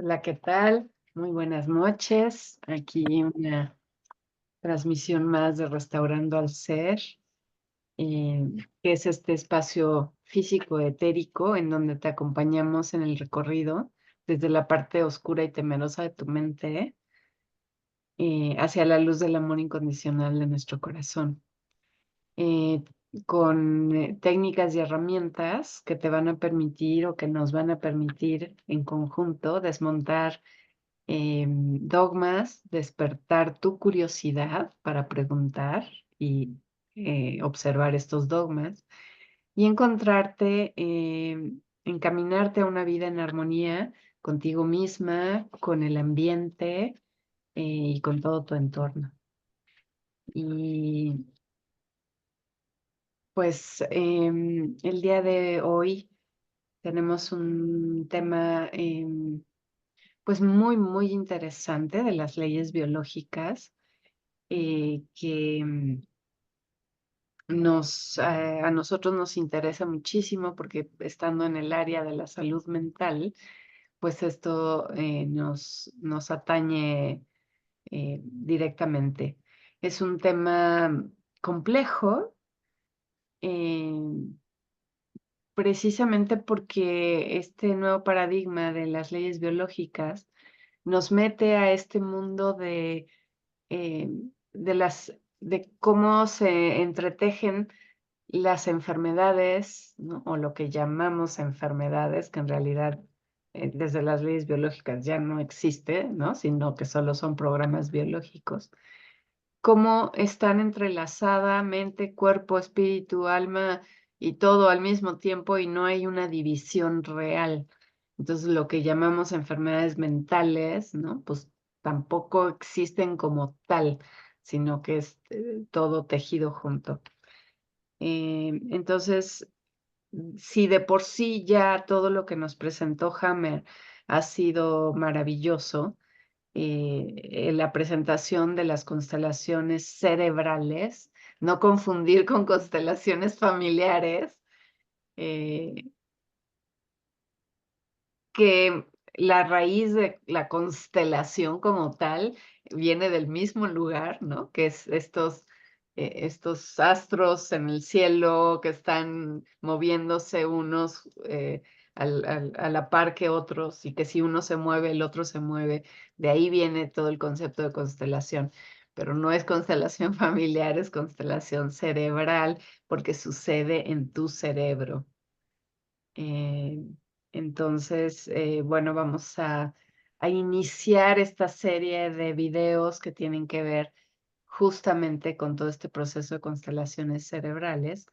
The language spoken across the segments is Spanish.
Hola, ¿qué tal? Muy buenas noches. Aquí una transmisión más de Restaurando al Ser, que es este espacio físico etérico en donde te acompañamos en el recorrido desde la parte oscura y temerosa de tu mente hacia la luz del amor incondicional de nuestro corazón. eh, con técnicas y herramientas que te van a permitir o que nos van a permitir en conjunto desmontar dogmas, despertar tu curiosidad para preguntar y observar estos dogmas y encontrarte, encaminarte a una vida en armonía contigo misma, con el ambiente y con todo tu entorno. Y pues el día de hoy tenemos un tema pues muy interesante de las leyes biológicas que a nosotros nos interesa muchísimo porque estando en el área de la salud mental, pues esto nos atañe directamente. Es un tema complejo, eh, precisamente porque este nuevo paradigma de las leyes biológicas nos mete a este mundo eh, de cómo se entretejen las enfermedades, ¿no? O lo que llamamos enfermedades, que en realidad desde las leyes biológicas ya no existe, ¿no? Sino que solo son programas biológicos. Cómo están entrelazadas mente, cuerpo, espíritu, alma y todo al mismo tiempo y no hay una división real. Entonces, lo que llamamos enfermedades mentales, ¿no? Pues tampoco existen como tal, sino que es todo tejido junto. Entonces, si de por sí ya todo lo que nos presentó Hammer ha sido maravilloso, la presentación de las constelaciones cerebrales, no confundir con constelaciones familiares, eh, que la raíz de la constelación como tal viene del mismo lugar, ¿no? Que es estos astros en el cielo que están moviéndose unos a la par que otros y que si uno se mueve, el otro se mueve. De ahí viene todo el concepto de constelación. Pero no es constelación familiar, es constelación cerebral porque sucede en tu cerebro. Eh, entonces, bueno, vamos a iniciar esta serie de videos que tienen que ver justamente con todo este proceso de constelaciones cerebrales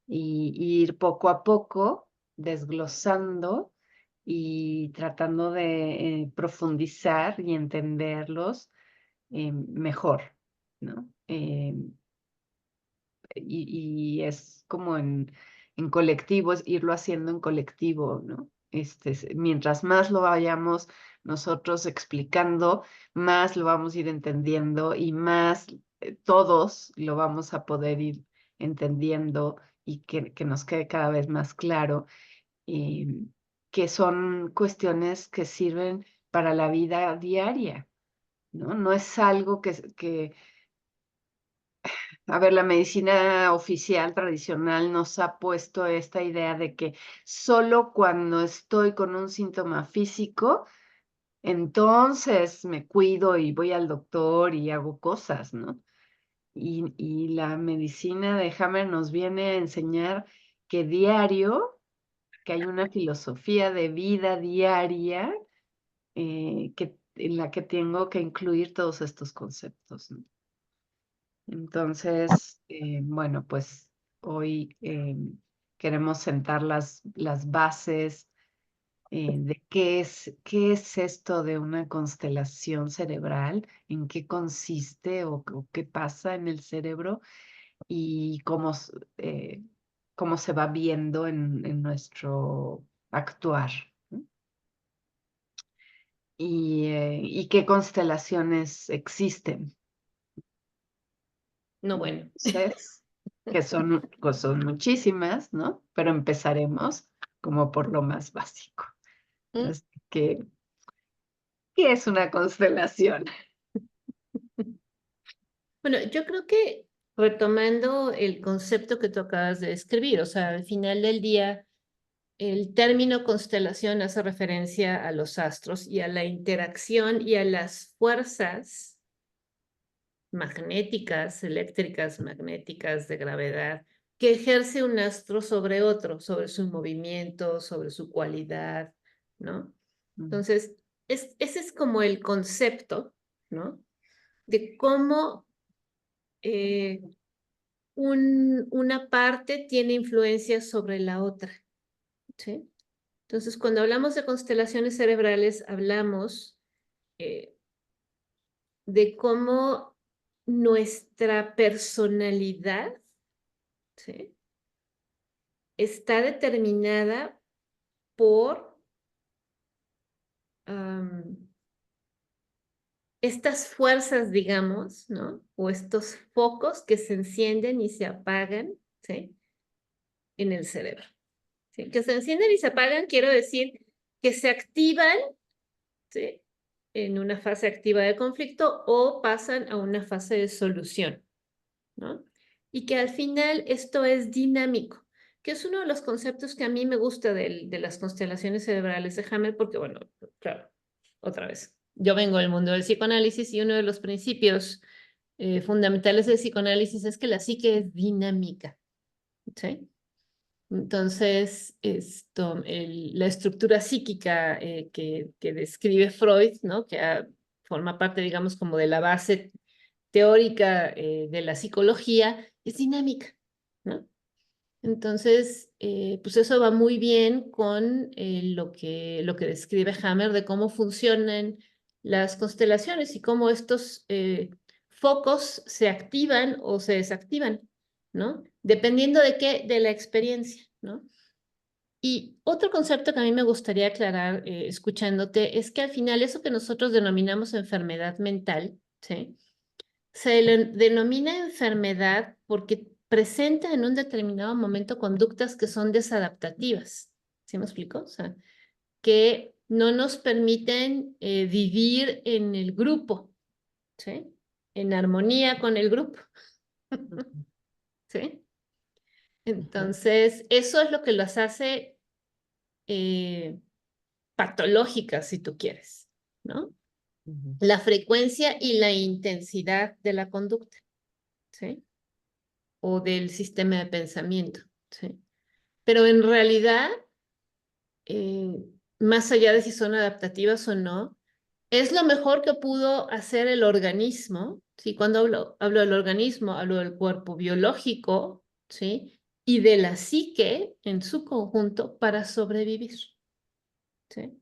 y ir poco a poco desglosando y tratando de profundizar y entenderlos mejor, ¿no? Y es como en colectivo, es irlo haciendo en colectivo, ¿no? Mientras más lo vayamos nosotros explicando, más lo vamos a ir entendiendo y más todos lo vamos a poder ir entendiendo y que nos quede cada vez más claro, eh, que son cuestiones que sirven para la vida diaria, ¿no? No es algo que a ver, la medicina oficial tradicional nos ha puesto esta idea de que solo cuando estoy con un síntoma físico, entonces me cuido y voy al doctor y hago cosas, ¿no? Y la medicina de Hammer nos viene a enseñar que diario, que hay una filosofía de vida diaria en la que tengo que incluir todos estos conceptos, ¿no? Entonces, bueno, pues hoy queremos sentar las bases de qué es esto de una constelación cerebral, en qué consiste o qué pasa en el cerebro y cómo se va viendo en nuestro actuar, ¿no? Y qué constelaciones existen. No, bueno, Entonces, que son muchísimas, ¿no? Pero empezaremos como por lo más básico. ¿Mm? Así que, ¿Qué es una constelación? Bueno, yo creo que retomando el concepto que tú acabas de describir, o sea, al final del día, el término constelación hace referencia a los astros y a la interacción y a las fuerzas magnéticas, eléctricas, magnéticas, de gravedad, que ejerce un astro sobre otro, sobre su movimiento, sobre su cualidad, ¿no? Entonces, ese es como el concepto, ¿no? De cómo una parte tiene influencia sobre la otra, ¿sí? Entonces, cuando hablamos de constelaciones cerebrales, hablamos eh, de cómo nuestra personalidad, ¿sí?, está determinada por estas fuerzas, digamos, ¿no? O estos focos que se encienden y se apagan, ¿sí?, en el cerebro. ¿Sí? Que se encienden y se apagan, quiero decir que se activan, ¿sí?, en una fase activa de conflicto o pasan a una fase de solución, ¿no? Y que al final esto es dinámico, que es uno de los conceptos que a mí me gusta de las constelaciones cerebrales de Hammer, porque, bueno, claro, otra vez, yo vengo del mundo del psicoanálisis y uno de los principios fundamentales del psicoanálisis es que la psique es dinámica, ¿sí? Entonces, la estructura psíquica que describe Freud, ¿no?, que forma parte, digamos, como de la base teórica de la psicología, es dinámica, ¿no? Entonces, pues eso va muy bien con lo que describe Hammer de cómo funcionan las constelaciones y cómo estos focos se activan o se desactivan, ¿no? Dependiendo de qué, de la experiencia, ¿no? Y otro concepto que a mí me gustaría aclarar escuchándote es que al final eso que nosotros denominamos enfermedad mental, ¿sí?, se le denomina enfermedad porque presenta en un determinado momento conductas que son desadaptativas. ¿Sí me explico? O sea, que no nos permiten vivir en el grupo, ¿sí?, en armonía con el grupo, ¿sí? Entonces, eso es lo que las hace patológicas, si tú quieres, ¿no? La frecuencia y la intensidad de la conducta, ¿sí?, o del sistema de pensamiento, ¿sí? Pero en realidad, más allá de si son adaptativas o no, es lo mejor que pudo hacer el organismo, ¿sí? Cuando hablo del organismo, hablo del cuerpo biológico, ¿sí?, y de la psique en su conjunto para sobrevivir, ¿sí?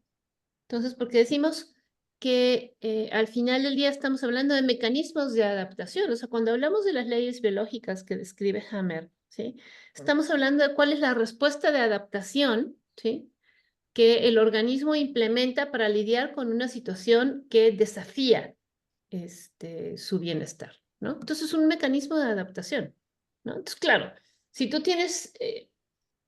Entonces, porque decimos que al final del día estamos hablando de mecanismos de adaptación, o sea, cuando hablamos de las leyes biológicas que describe Hammer, ¿sí?, estamos hablando de cuál es la respuesta de adaptación, ¿sí?, que el organismo implementa para lidiar con una situación que desafía su bienestar, ¿no? Entonces, es un mecanismo de adaptación, ¿no? Entonces, claro, si tú tienes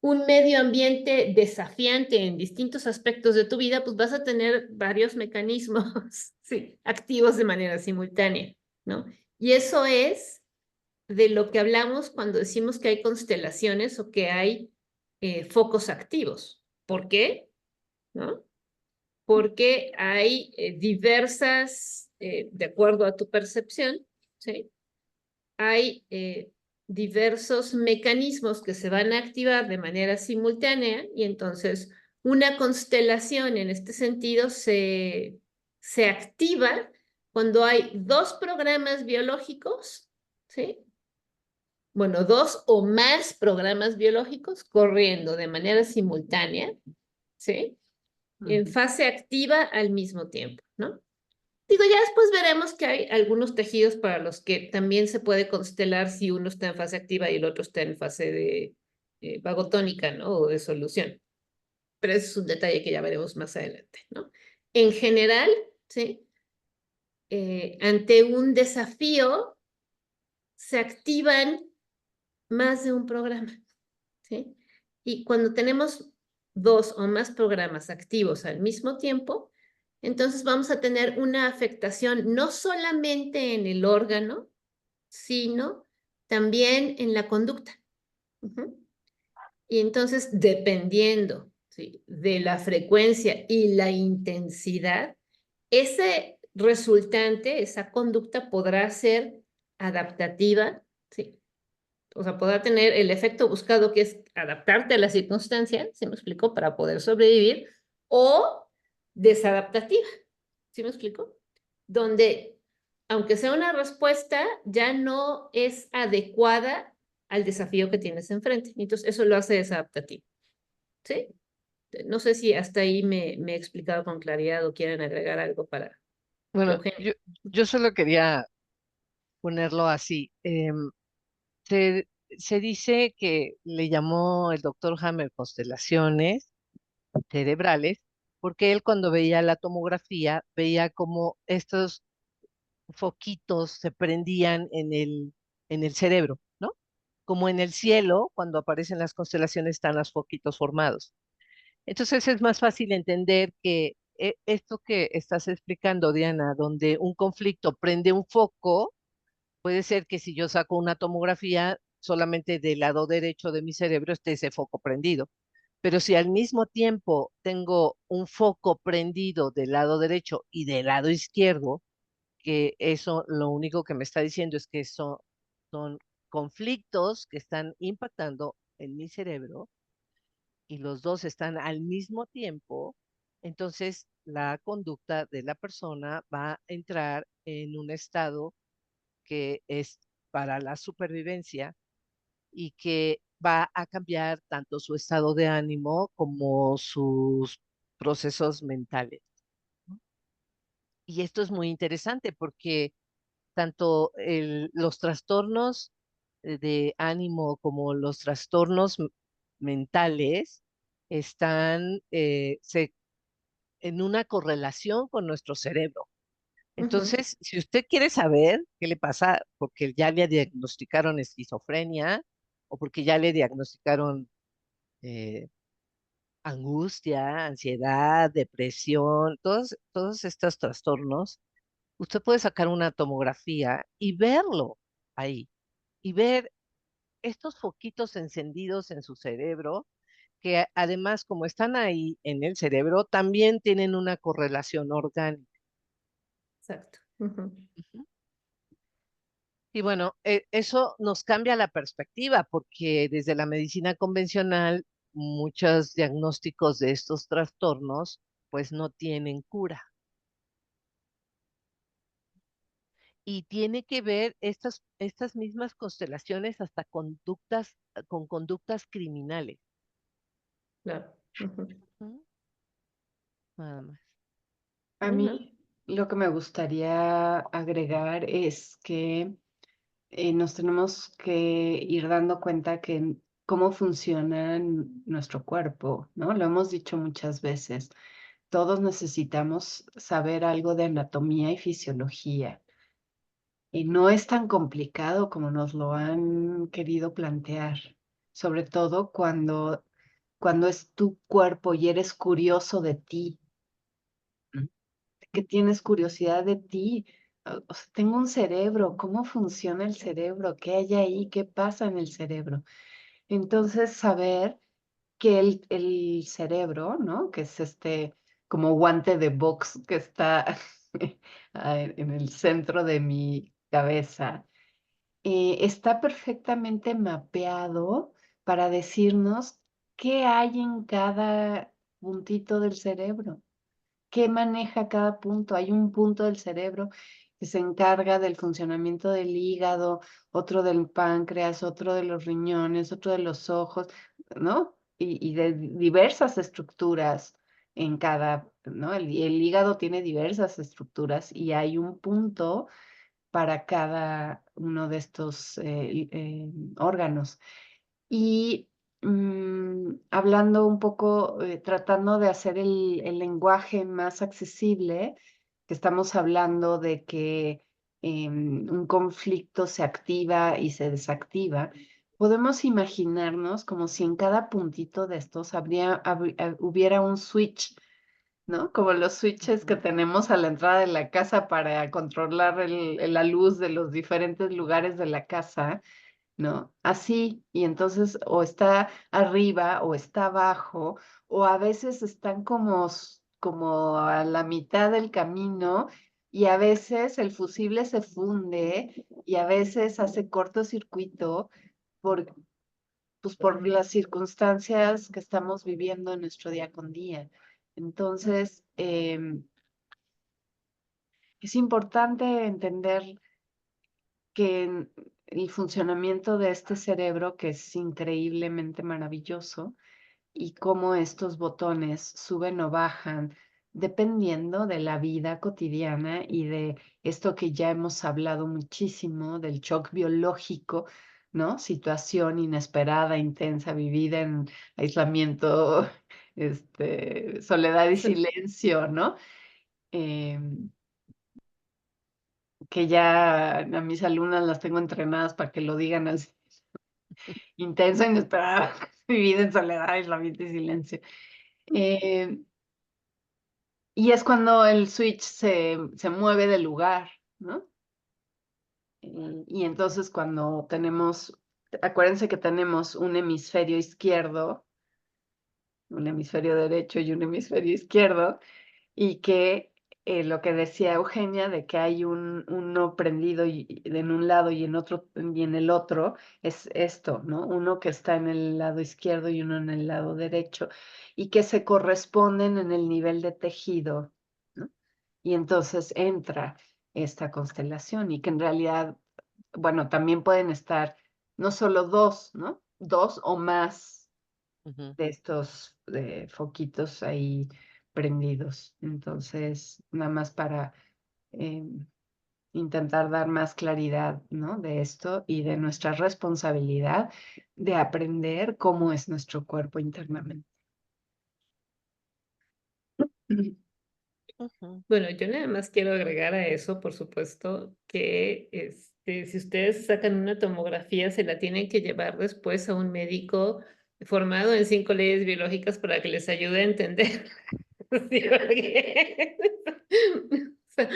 un medio ambiente desafiante en distintos aspectos de tu vida, pues vas a tener varios mecanismos, sí, activos de manera simultánea, ¿no? Y eso es de lo que hablamos cuando decimos que hay constelaciones o que hay focos activos. ¿Por qué? ¿No? Porque hay diversas, de acuerdo a tu percepción, ¿sí?, hay diversos mecanismos que se van a activar de manera simultánea y entonces una constelación en este sentido se activa cuando hay dos programas biológicos, ¿sí? Bueno, dos o más programas biológicos corriendo de manera simultánea, ¿sí?, en fase activa al mismo tiempo, ¿no? Digo, ya después veremos que hay algunos tejidos para los que también se puede constelar si uno está en fase activa y el otro está en fase de vagotónica, ¿no?, o de solución. Pero ese es un detalle que ya veremos más adelante, ¿no? En general, ¿sí?, ante un desafío se activan más de un programa, ¿sí? Y cuando tenemos dos o más programas activos al mismo tiempo, Entonces vamos a tener una afectación no solamente en el órgano, sino también en la conducta. Ujú. Y entonces, dependiendo, ¿sí?, de la frecuencia y la intensidad, ese resultante, esa conducta podrá ser adaptativa, ¿sí? O sea, podrá tener el efecto buscado, que es adaptarte a la circunstancia, ¿sí me explico?, para poder sobrevivir, o desadaptativa, ¿sí me explico? Donde, aunque sea una respuesta, ya no es adecuada al desafío que tienes enfrente. Entonces, eso lo hace desadaptativo, ¿sí? No sé si hasta ahí me he explicado con claridad o quieren agregar algo para Bueno, Eugenio. yo solo quería ponerlo así. Se, se dice que le llamó el doctor Hammer constelaciones cerebrales, porque él cuando veía la tomografía veía como estos foquitos se prendían en el cerebro, ¿no? Como en el cielo, cuando aparecen las constelaciones, están los foquitos formados. Entonces es más fácil entender que esto que estás explicando, Diana, donde un conflicto prende un foco, puede ser que si yo saco una tomografía, solamente del lado derecho de mi cerebro esté ese foco prendido. Pero si al mismo tiempo tengo un foco prendido del lado derecho y del lado izquierdo, que eso lo único que me está diciendo es que son conflictos que están impactando en mi cerebro y los dos están al mismo tiempo, entonces la conducta de la persona va a entrar en un estado que es para la supervivencia y que va a cambiar tanto su estado de ánimo como sus procesos mentales, ¿no? Y esto es muy interesante porque tanto los trastornos de ánimo como los trastornos mentales están en una correlación con nuestro cerebro. Ujú. Entonces, si usted quiere saber qué le pasa, porque ya le diagnosticaron esquizofrenia o porque ya le diagnosticaron eh, angustia, ansiedad, depresión, todos estos trastornos, usted puede sacar una tomografía y verlo ahí y ver estos foquitos encendidos en su cerebro, que además como están ahí en el cerebro, también tienen una correlación orgánica. Exacto. Ujú. Ujú. Y bueno, eso nos cambia la perspectiva porque desde la medicina convencional muchos diagnósticos de estos trastornos pues no tienen cura. Y tiene que ver estas mismas constelaciones hasta con conductas criminales. Claro. Ujú. Ujú. Nada más. A Ujú. mí lo que me gustaría agregar es que nos tenemos que ir dando cuenta que cómo funciona nuestro cuerpo, ¿no? Lo hemos dicho muchas veces. Todos necesitamos saber algo de anatomía y fisiología. Y no es tan complicado como nos lo han querido plantear, sobre todo cuando es tu cuerpo y eres curioso de ti, ¿no? Que tienes curiosidad de ti. O sea, tengo un cerebro, ¿cómo funciona el cerebro? ¿Qué hay ahí? ¿Qué pasa en el cerebro? Entonces, saber que el cerebro, ¿no? Que es este como guante de box que está en el centro de mi cabeza, está perfectamente mapeado para decirnos qué hay en cada puntito del cerebro. ¿Qué maneja cada punto? Hay un punto del cerebro que se encarga del funcionamiento del hígado, otro del páncreas, otro de los riñones, otro de los ojos, ¿no? Y de diversas estructuras en cada, ¿no? El hígado tiene diversas estructuras y hay un punto para cada uno de estos órganos. Y hablando un poco, tratando de hacer el lenguaje más accesible, que estamos hablando de que un conflicto se activa y se desactiva, podemos imaginarnos como si en cada puntito de estos hubiera un switch ¿no? Como los switches que tenemos a la entrada de la casa para controlar la luz de los diferentes lugares de la casa, ¿no? Así, y entonces o está arriba o está abajo, o a veces están como a la mitad del camino, y a veces el fusible se funde, y a veces hace cortocircuito por, pues, por las circunstancias que estamos viviendo en nuestro día con día. Entonces, es importante entender que el funcionamiento de este cerebro, que es increíblemente maravilloso, y cómo estos botones suben o bajan dependiendo de la vida cotidiana y de esto que ya hemos hablado muchísimo, del shock biológico, ¿no? Situación inesperada, intensa, vivida en aislamiento, soledad y Sí. silencio, ¿no? Em, que ya a mis alumnas las tengo entrenadas para que lo digan así, intenso, inesperado, vivida en soledad, aislamiento y silencio. Eh, y es cuando el switch se mueve de lugar, ¿no? Y entonces cuando acuérdense que tenemos un hemisferio izquierdo, un hemisferio derecho y un hemisferio izquierdo, y que lo que decía Eugenia de que hay uno prendido en un lado y en el otro, es esto, ¿no? Uno que está en el lado izquierdo y uno en el lado derecho, y que se corresponden en el nivel de tejido, ¿no? Y entonces entra esta constelación, y que en realidad, bueno, también pueden estar no solo dos, ¿no? Dos o más Ujú. de estos foquitos ahí prendidos. Entonces, nada más para intentar dar más claridad, ¿no? De esto y de nuestra responsabilidad de aprender cómo es nuestro cuerpo internamente. Ujú. Bueno, yo nada más quiero agregar a eso, por supuesto, que si ustedes sacan una tomografía, se la tienen que llevar después a un médico formado en 5 leyes biológicas para que les ayude a entender. Sí, porque o sea,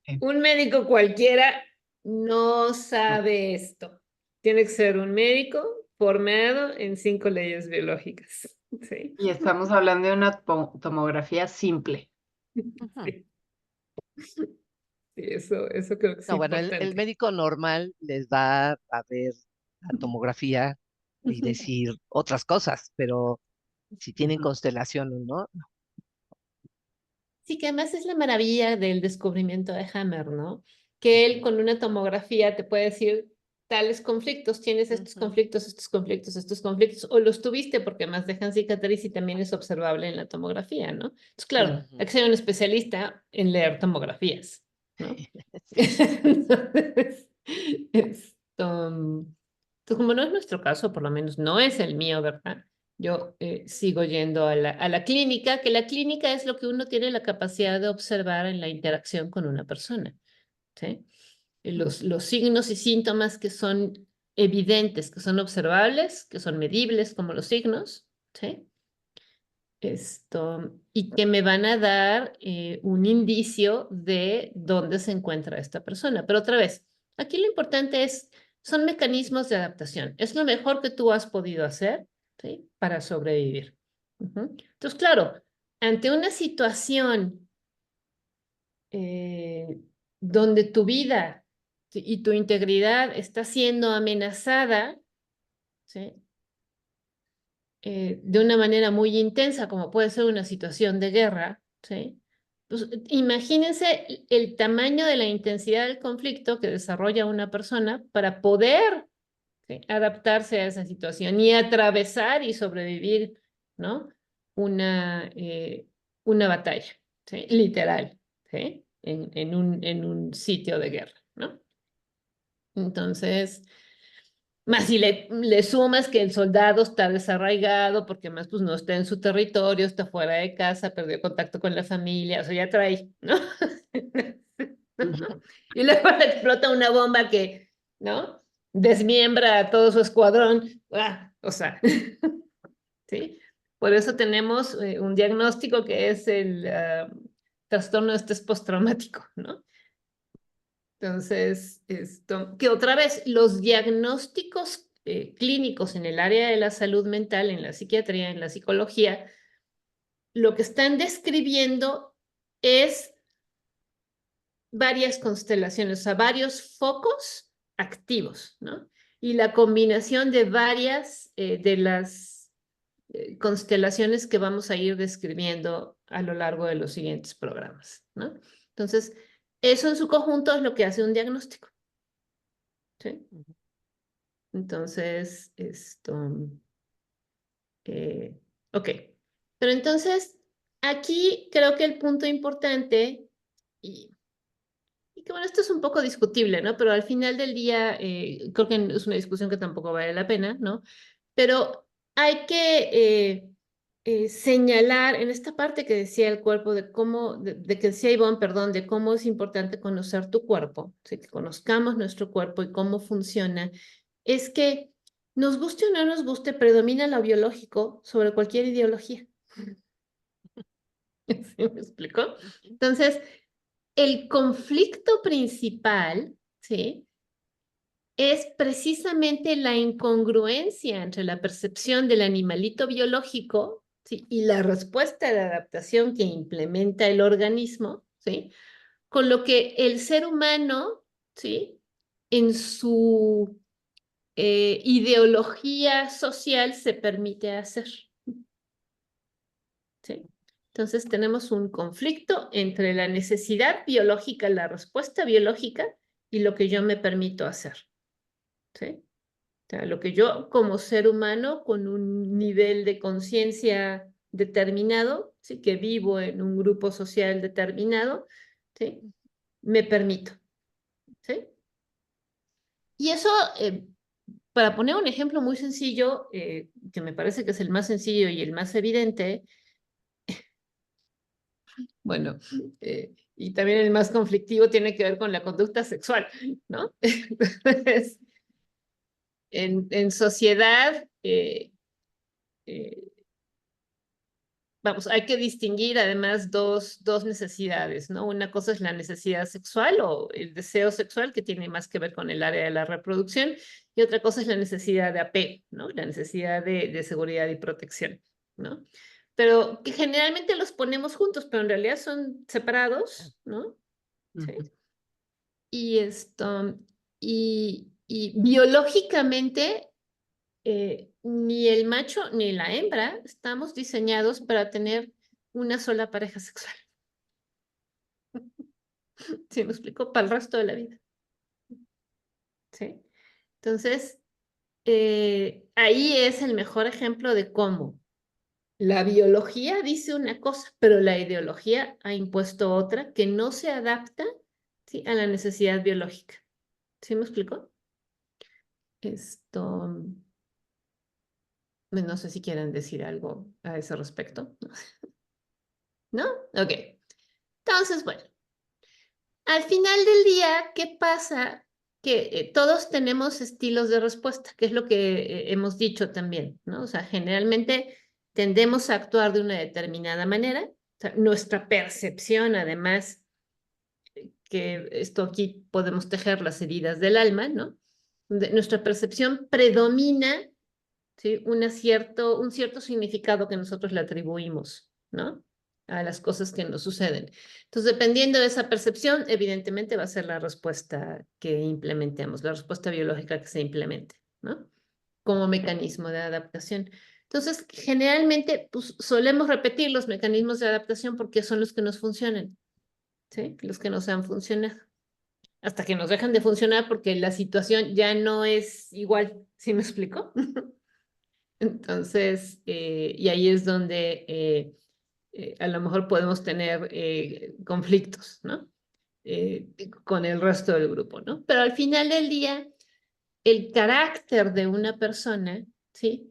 Sí. un médico cualquiera no sabe esto. Tiene que ser un médico formado en 5 leyes biológicas. Sí. Y estamos hablando de una tomografía simple. Ujú. Sí. Sí, eso creo que es No, bueno, el importante. médico normal les va a ver la tomografía y decir otras cosas, pero si tienen Ujú. constelación o no. Sí, que además es la maravilla del descubrimiento de Hammer, ¿no? Que él con una tomografía te puede decir tales conflictos, tienes estos Ujú. conflictos, estos conflictos, estos conflictos, o los tuviste porque más dejan cicatriz y también es observable en la tomografía, ¿no? Entonces, claro, hay Ujú. que ser un especialista en leer tomografías, ¿no? Sí. Entonces, entonces, como no es nuestro caso, por lo menos no es el mío, ¿verdad? Yo sigo yendo a la clínica, que la clínica es lo que uno tiene la capacidad de observar en la interacción con una persona, ¿sí? Los signos y síntomas que son evidentes, que son observables, que son medibles como los signos, ¿sí? Y que me van a dar un indicio de dónde se encuentra esta persona. Pero otra vez, aquí lo importante son mecanismos de adaptación. Es lo mejor que tú has podido hacer, ¿sí? Para sobrevivir. Entonces, claro, ante una situación eh, donde tu vida y tu integridad está siendo amenazada, ¿sí? De una manera muy intensa, como puede ser una situación de guerra, ¿sí? Pues, imagínense el tamaño de la intensidad del conflicto que desarrolla una persona para poder, ¿sí? Adaptarse a esa situación y atravesar y sobrevivir, ¿no? Una batalla, ¿sí? Literal, ¿sí? En un sitio de guerra, ¿no? Entonces, más si le sumas que el soldado está desarraigado, porque más pues no está en su territorio, está fuera de casa, perdió contacto con la familia, o sea, ya trae, ¿no? Ujú. Y luego le explota una bomba que, ¿no? Desmiembra a todo su escuadrón. O sea, ¿sí? Por eso tenemos un diagnóstico que es el trastorno de estrés postraumático, ¿no? Entonces, que otra vez, los diagnósticos clínicos en el área de la salud mental, en la psiquiatría, en la psicología, lo que están describiendo es varias constelaciones, o sea, varios focos activos, ¿no? Y la combinación de varias de las constelaciones que vamos a ir describiendo a lo largo de los siguientes programas, ¿no? Entonces, eso en su conjunto es lo que hace un diagnóstico, ¿sí? Entonces, ok. Pero entonces, aquí creo que el punto importante, y que bueno, esto es un poco discutible, ¿no? Pero al final del día, creo que es una discusión que tampoco vale la pena, ¿no? Pero hay que señalar en esta parte que decía el cuerpo, de cómo, de que decía Ivonne, perdón, de cómo es importante conocer tu cuerpo, ¿sí? Que conozcamos nuestro cuerpo y cómo funciona, es que nos guste o no nos guste, predomina lo biológico sobre cualquier ideología. ¿Sí me explicó? Entonces, el conflicto principal, ¿sí? Es precisamente la incongruencia entre la percepción del animalito biológico, ¿sí? Y la respuesta de adaptación que implementa el organismo, ¿sí? Con lo que el ser humano, ¿sí? En su ideología social se permite hacer, ¿sí? Entonces tenemos un conflicto entre la necesidad biológica, la respuesta biológica y lo que yo me permito hacer, ¿sí? O sea, lo que yo como ser humano con un nivel de conciencia determinado, ¿sí? Que vivo en un grupo social determinado, ¿sí? Me permito, ¿sí? Y eso, para poner un ejemplo muy sencillo, que me parece que es el más sencillo y el más evidente, bueno, y también el más conflictivo tiene que ver con la conducta sexual, ¿no? Entonces, en sociedad, vamos, hay que distinguir además dos necesidades, ¿no? Una cosa es la necesidad sexual o el deseo sexual, que tiene más que ver con el área de la reproducción, y otra cosa es la necesidad de apego, ¿no? La necesidad de seguridad y protección, ¿no? Pero que generalmente los ponemos juntos, pero en realidad son separados, ¿no? Sí. Y y biológicamente, ni el macho ni la hembra estamos diseñados para tener una sola pareja sexual. ¿Sí me explico? Para el resto de la vida. ¿Sí? Entonces, ahí es el mejor ejemplo de cómo la biología dice una cosa, pero la ideología ha impuesto otra que no se adapta, ¿sí? A la necesidad biológica. ¿Sí me explico? No sé si quieren decir algo a ese respecto. ¿No? Ok. Entonces, bueno, al final del día, ¿qué pasa? Que todos tenemos estilos de respuesta, que es lo que hemos dicho también, ¿no? O sea, generalmente tendemos a actuar de una determinada manera. O sea, nuestra percepción, además, que esto aquí podemos tejer las heridas del alma, ¿no? Nuestra percepción predomina, ¿sí? Un cierto significado que nosotros le atribuimos, ¿no? A las cosas que nos suceden. Entonces, dependiendo de esa percepción, evidentemente va a ser la respuesta que implementemos, la respuesta biológica que se implemente, ¿no? Como mecanismo de adaptación. Entonces, generalmente, pues, solemos repetir los mecanismos de adaptación porque son los que nos funcionan, ¿sí? Los que nos han funcionado. Hasta que nos dejan de funcionar porque la situación ya no es igual, ¿sí me explico? Entonces, y ahí es donde a lo mejor podemos tener conflictos, ¿no? Con el resto del grupo, ¿no? Pero al final del día, el carácter de una persona, ¿sí?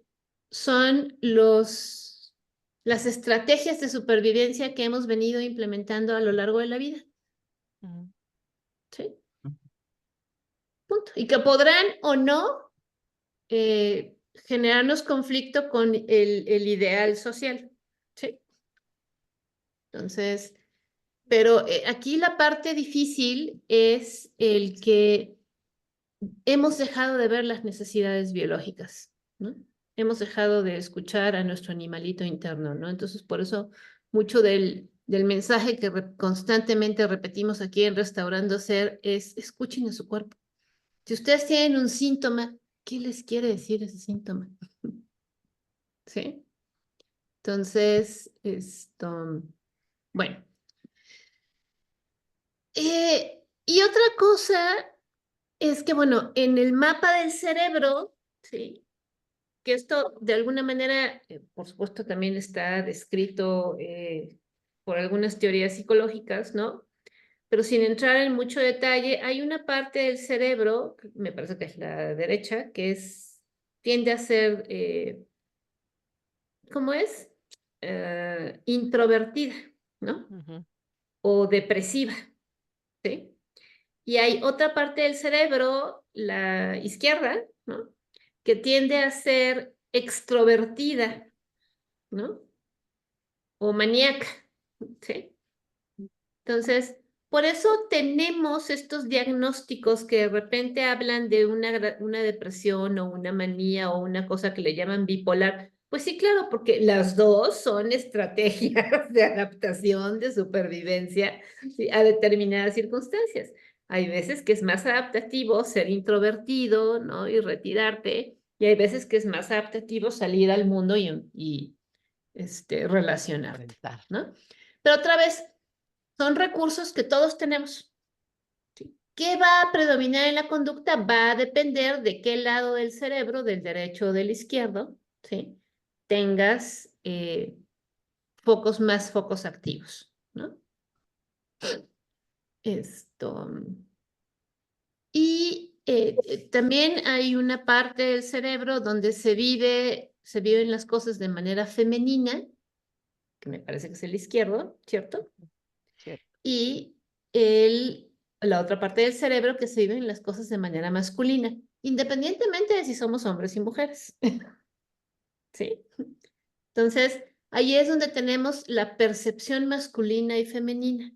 Son las estrategias de supervivencia que hemos venido implementando a lo largo de la vida, ¿sí? Punto. Y que podrán o no generarnos conflicto con el ideal social, ¿sí? Entonces, pero aquí la parte difícil es el que hemos dejado de ver las necesidades biológicas, ¿no? Hemos dejado de escuchar a nuestro animalito interno, ¿no? Entonces, por eso mucho del mensaje que constantemente repetimos aquí en Restaurando Ser es escuchen a su cuerpo. Si ustedes tienen un síntoma, ¿qué les quiere decir ese síntoma? ¿Sí? Entonces, bueno. Y otra cosa es que, bueno, en el mapa del cerebro, ¿sí? Que esto de alguna manera, por supuesto, también está descrito por algunas teorías psicológicas, ¿no? Pero sin entrar en mucho detalle, hay una parte del cerebro, que me parece que es la derecha, que tiende a ser, ¿cómo es? Introvertida, ¿no? Ujú. O depresiva, ¿sí? Y hay otra parte del cerebro, la izquierda, ¿no? Que tiende a ser extrovertida, ¿no? O maníaca, ¿sí? Entonces, por eso tenemos estos diagnósticos que de repente hablan de una depresión o una manía o una cosa que le llaman bipolar. Pues sí, claro, porque las dos son estrategias de adaptación, de supervivencia, ¿sí? A determinadas circunstancias. Hay veces que es más adaptativo ser introvertido, ¿no? Y retirarte, y hay veces que es más adaptativo salir al mundo y relacionarte, Enfrentar. ¿no? Pero otra vez, son recursos que todos tenemos. ¿Sí? ¿Qué va a predominar en la conducta? Va a depender de qué lado del cerebro, del derecho o del izquierdo, ¿sí? Tengas focos activos, ¿no? Esto. Y también hay una parte del cerebro donde se viven las cosas de manera femenina, que me parece que es el izquierdo, ¿cierto? Cierto. Y la otra parte del cerebro que se viven las cosas de manera masculina, independientemente de si somos hombres y mujeres. ¿Sí? Entonces, ahí es donde tenemos la percepción masculina y femenina.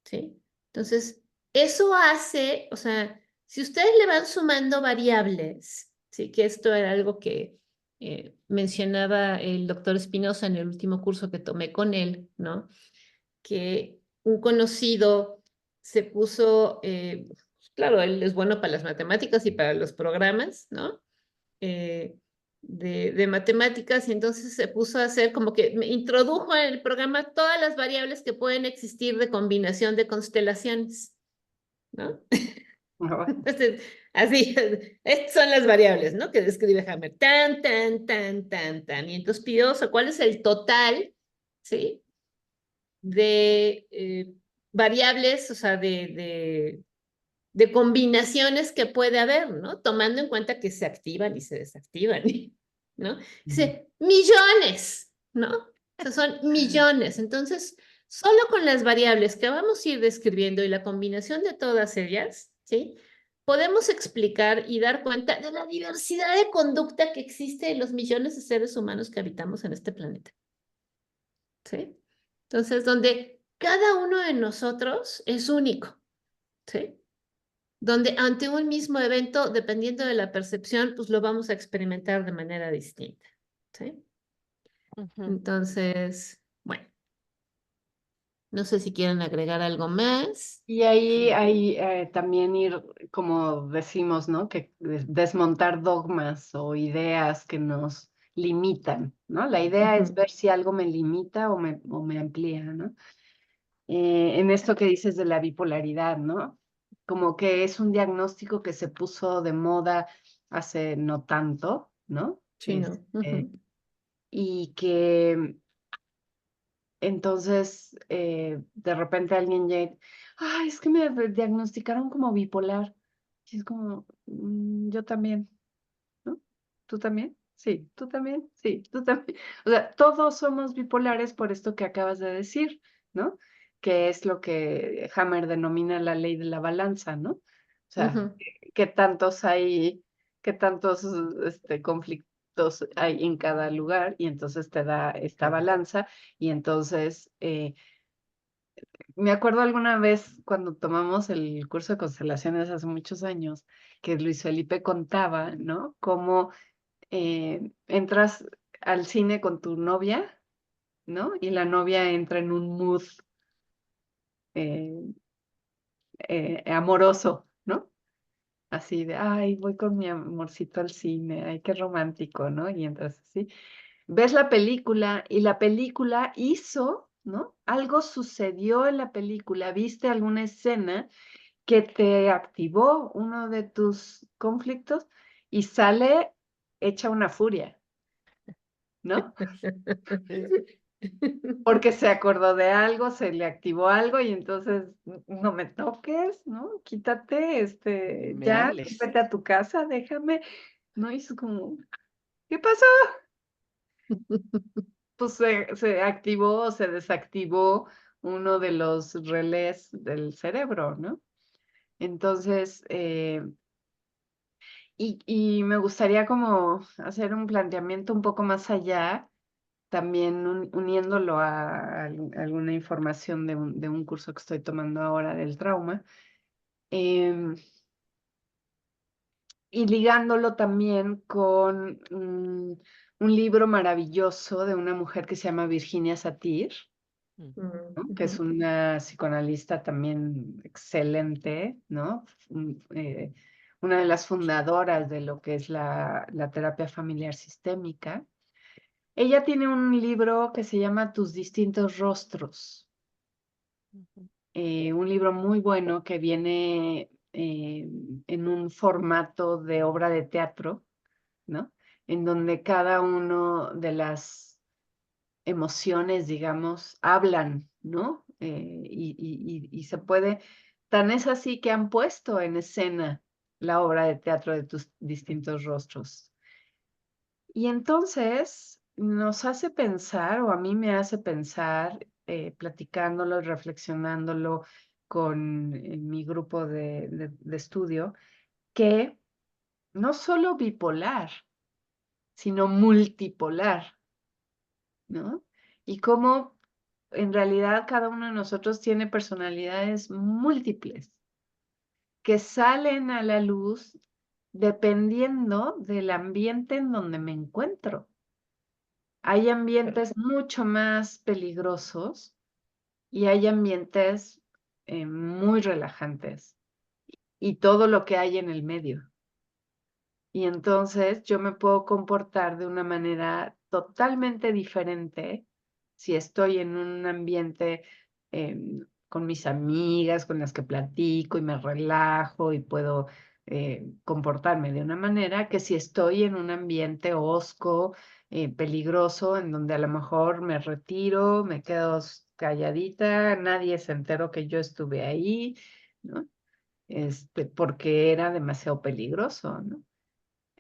¿Sí? Entonces, eso hace, o sea, si ustedes le van sumando variables, ¿sí? Que esto era algo que mencionaba el doctor Espinosa en el último curso que tomé con él, ¿no? Que un conocido se puso, claro, él es bueno para las matemáticas y para los programas, ¿no? Eh, de matemáticas, y entonces se puso a hacer como que me introdujo en el programa todas las variables que pueden existir de combinación de constelaciones, ¿no? Entonces, así, estas son las variables, ¿no? Que describe Hammer, tan, tan, tan, tan, tan, y entonces pidió, o sea, ¿cuál es el total, ¿sí? De variables, o sea, de combinaciones que puede haber, ¿no? Tomando en cuenta que se activan y se desactivan, ¿no? Dice, millones, ¿no? O sea, son millones. Entonces, solo con las variables que vamos a ir describiendo y la combinación de todas ellas, ¿sí? Podemos explicar y dar cuenta de la diversidad de conducta que existe en los millones de seres humanos que habitamos en este planeta. ¿Sí? Entonces, donde cada uno de nosotros es único, ¿sí? Donde ante un mismo evento, dependiendo de la percepción, pues lo vamos a experimentar de manera distinta, ¿sí? Ujú. Entonces, bueno, no sé si quieren agregar algo más. Y ahí hay también ir, como decimos, ¿no? Que desmontar dogmas o ideas que nos limitan, ¿no? La idea es ver si algo me limita o me amplía, ¿no? En esto que dices de la bipolaridad, ¿no? Como que es un diagnóstico que se puso de moda hace no tanto, ¿no? Sí, no. Y que entonces de repente alguien llega, ay, es que me diagnosticaron como bipolar. Y es como, yo también, ¿no? ¿Tú también? Sí, tú también, sí, tú también. O sea, todos somos bipolares por esto que acabas de decir, ¿no? Que es lo que Hammer denomina la ley de la balanza, ¿no? O sea, ¿qué tantos hay, qué tantos conflictos hay en cada lugar y entonces te da esta balanza y entonces me acuerdo alguna vez cuando tomamos el curso de constelaciones hace muchos años que Luis Felipe contaba, ¿no? Cómo entras al cine con tu novia, ¿no? Y la novia entra en un mood eh, amoroso, ¿no? Así de, ay, voy con mi amorcito al cine, ay, qué romántico, ¿no? Y entras así. Ves la película y la película hizo, ¿no? Algo sucedió en la película, viste alguna escena que te activó uno de tus conflictos y sale hecha una furia, ¿no? Porque se acordó de algo, se le activó algo y entonces no me toques, ¿no? Quítate, Me ya, hables. vete a tu casa, déjame, ¿no? Y es como, ¿qué pasó? Pues se activó o se desactivó uno de los relés del cerebro, ¿no? Entonces, y me gustaría como hacer un planteamiento un poco más allá, también uniéndolo a alguna información de un curso que estoy tomando ahora del trauma, em, y ligándolo también con un libro maravilloso de una mujer que se llama Virginia Satir, ¿no? Que es Ujú. una psicoanalista también excelente, ¿no? Una de las fundadoras de lo que es la terapia familiar sistémica. Ella tiene un libro que se llama Tus distintos rostros, Ujú. un libro muy bueno que viene en un formato de obra de teatro, ¿no? En donde cada uno de las emociones, digamos, hablan, ¿no? Y se puede, tan es así que han puesto en escena la obra de teatro de tus distintos rostros. Y entonces nos hace pensar, o a mí me hace pensar, platicándolo, reflexionándolo con mi grupo de estudio, que no solo bipolar, sino multipolar, ¿no? Y cómo en realidad cada uno de nosotros tiene personalidades múltiples que salen a la luz dependiendo del ambiente en donde me encuentro. Hay ambientes mucho más peligrosos y hay ambientes muy relajantes y todo lo que hay en el medio. Y entonces yo me puedo comportar de una manera totalmente diferente si estoy en un ambiente con mis amigas, con las que platico y me relajo y puedo comportarme de una manera que si estoy en un ambiente hosco, peligroso, en donde a lo mejor me retiro, me quedo calladita, nadie se enteró que yo estuve ahí, ¿no? Porque era demasiado peligroso, ¿no?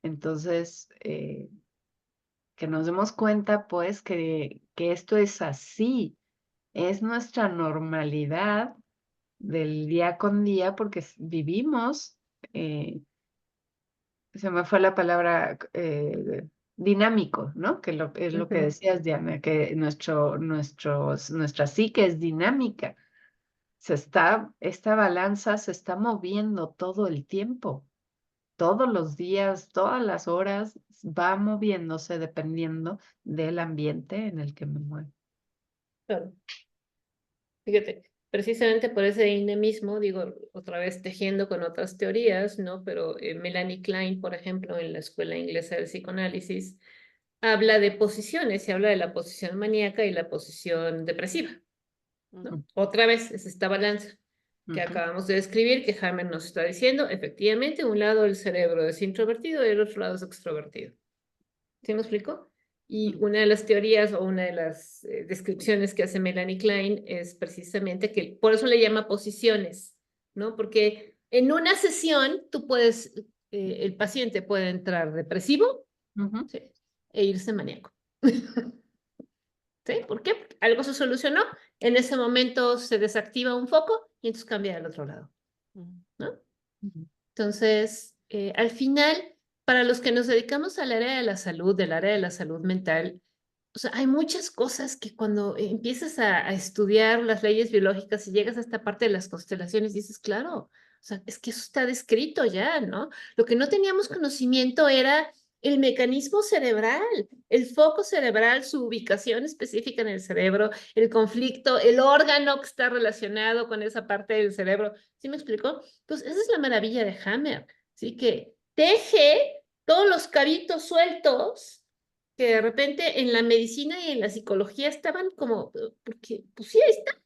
Entonces, que nos demos cuenta, pues, que esto es así, es nuestra normalidad del día con día, porque vivimos, eh, se me fue la palabra, dinámico, ¿no? Que es lo que Ujú. decías, Diana, que nuestra psique es dinámica. Esta balanza se está moviendo todo el tiempo. Todos los días, todas las horas, va moviéndose dependiendo del ambiente en el que me muevo. Claro. Fíjate, precisamente por ese dinamismo, digo, otra vez tejiendo con otras teorías, ¿no? Pero Melanie Klein, por ejemplo, en la Escuela Inglesa del Psicoanálisis, habla de posiciones y habla de la posición maníaca y la posición depresiva, ¿no? Ujú, Otra vez es esta balanza que ujú, acabamos de describir, que Hammer nos está diciendo, efectivamente, un lado del cerebro es introvertido y el otro lado es extrovertido. ¿Sí me explico? Y ujú, una de las teorías o una de las descripciones que hace Melanie Klein es precisamente que por eso le llama posiciones, ¿no? Porque en una sesión tú puedes, el paciente puede entrar depresivo, ujú. ¿sí? E irse maníaco. ¿Sí? ¿Por qué? Porque algo se solucionó, en ese momento se desactiva un foco y entonces cambia al otro lado, Ujú. ¿no? Ujú. Entonces, al final, para los que nos dedicamos al área de la salud, del área de la salud mental, o sea, hay muchas cosas que cuando empiezas a estudiar las leyes biológicas y llegas a esta parte de las constelaciones, dices, claro, o sea, es que eso está descrito ya, ¿no? Lo que no teníamos conocimiento era el mecanismo cerebral, el foco cerebral, su ubicación específica en el cerebro, el conflicto, el órgano que está relacionado con esa parte del cerebro. ¿Sí me explico? Pues esa es la maravilla de Hammer, ¿sí? Que teje todos los cabitos sueltos que de repente en la medicina y en la psicología estaban como, porque, pues sí, ahí está,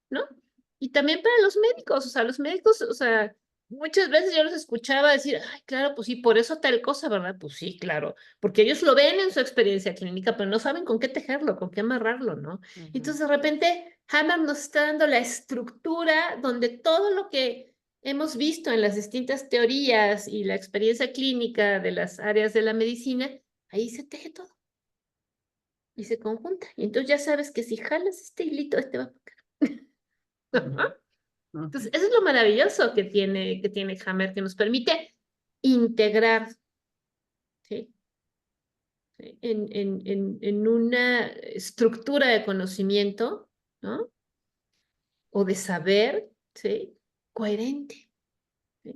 ¿no? Y también para los médicos, o sea, muchas veces yo los escuchaba decir, ay, claro, pues sí, por eso tal cosa, ¿verdad? Pues sí, claro, porque ellos lo ven en su experiencia clínica, pero no saben con qué tejerlo, con qué amarrarlo, ¿no? Entonces, de repente, Hammer nos está dando la estructura donde todo lo que hemos visto en las distintas teorías y la experiencia clínica de las áreas de la medicina, ahí se teje todo y se conjunta. Y entonces ya sabes que si jalas este hilito, este va a acá. Entonces, eso es lo maravilloso que tiene Hammer, que nos permite integrar, ¿sí? En una estructura de conocimiento, ¿no? O de saber, ¿sí? Coherente, ¿sí?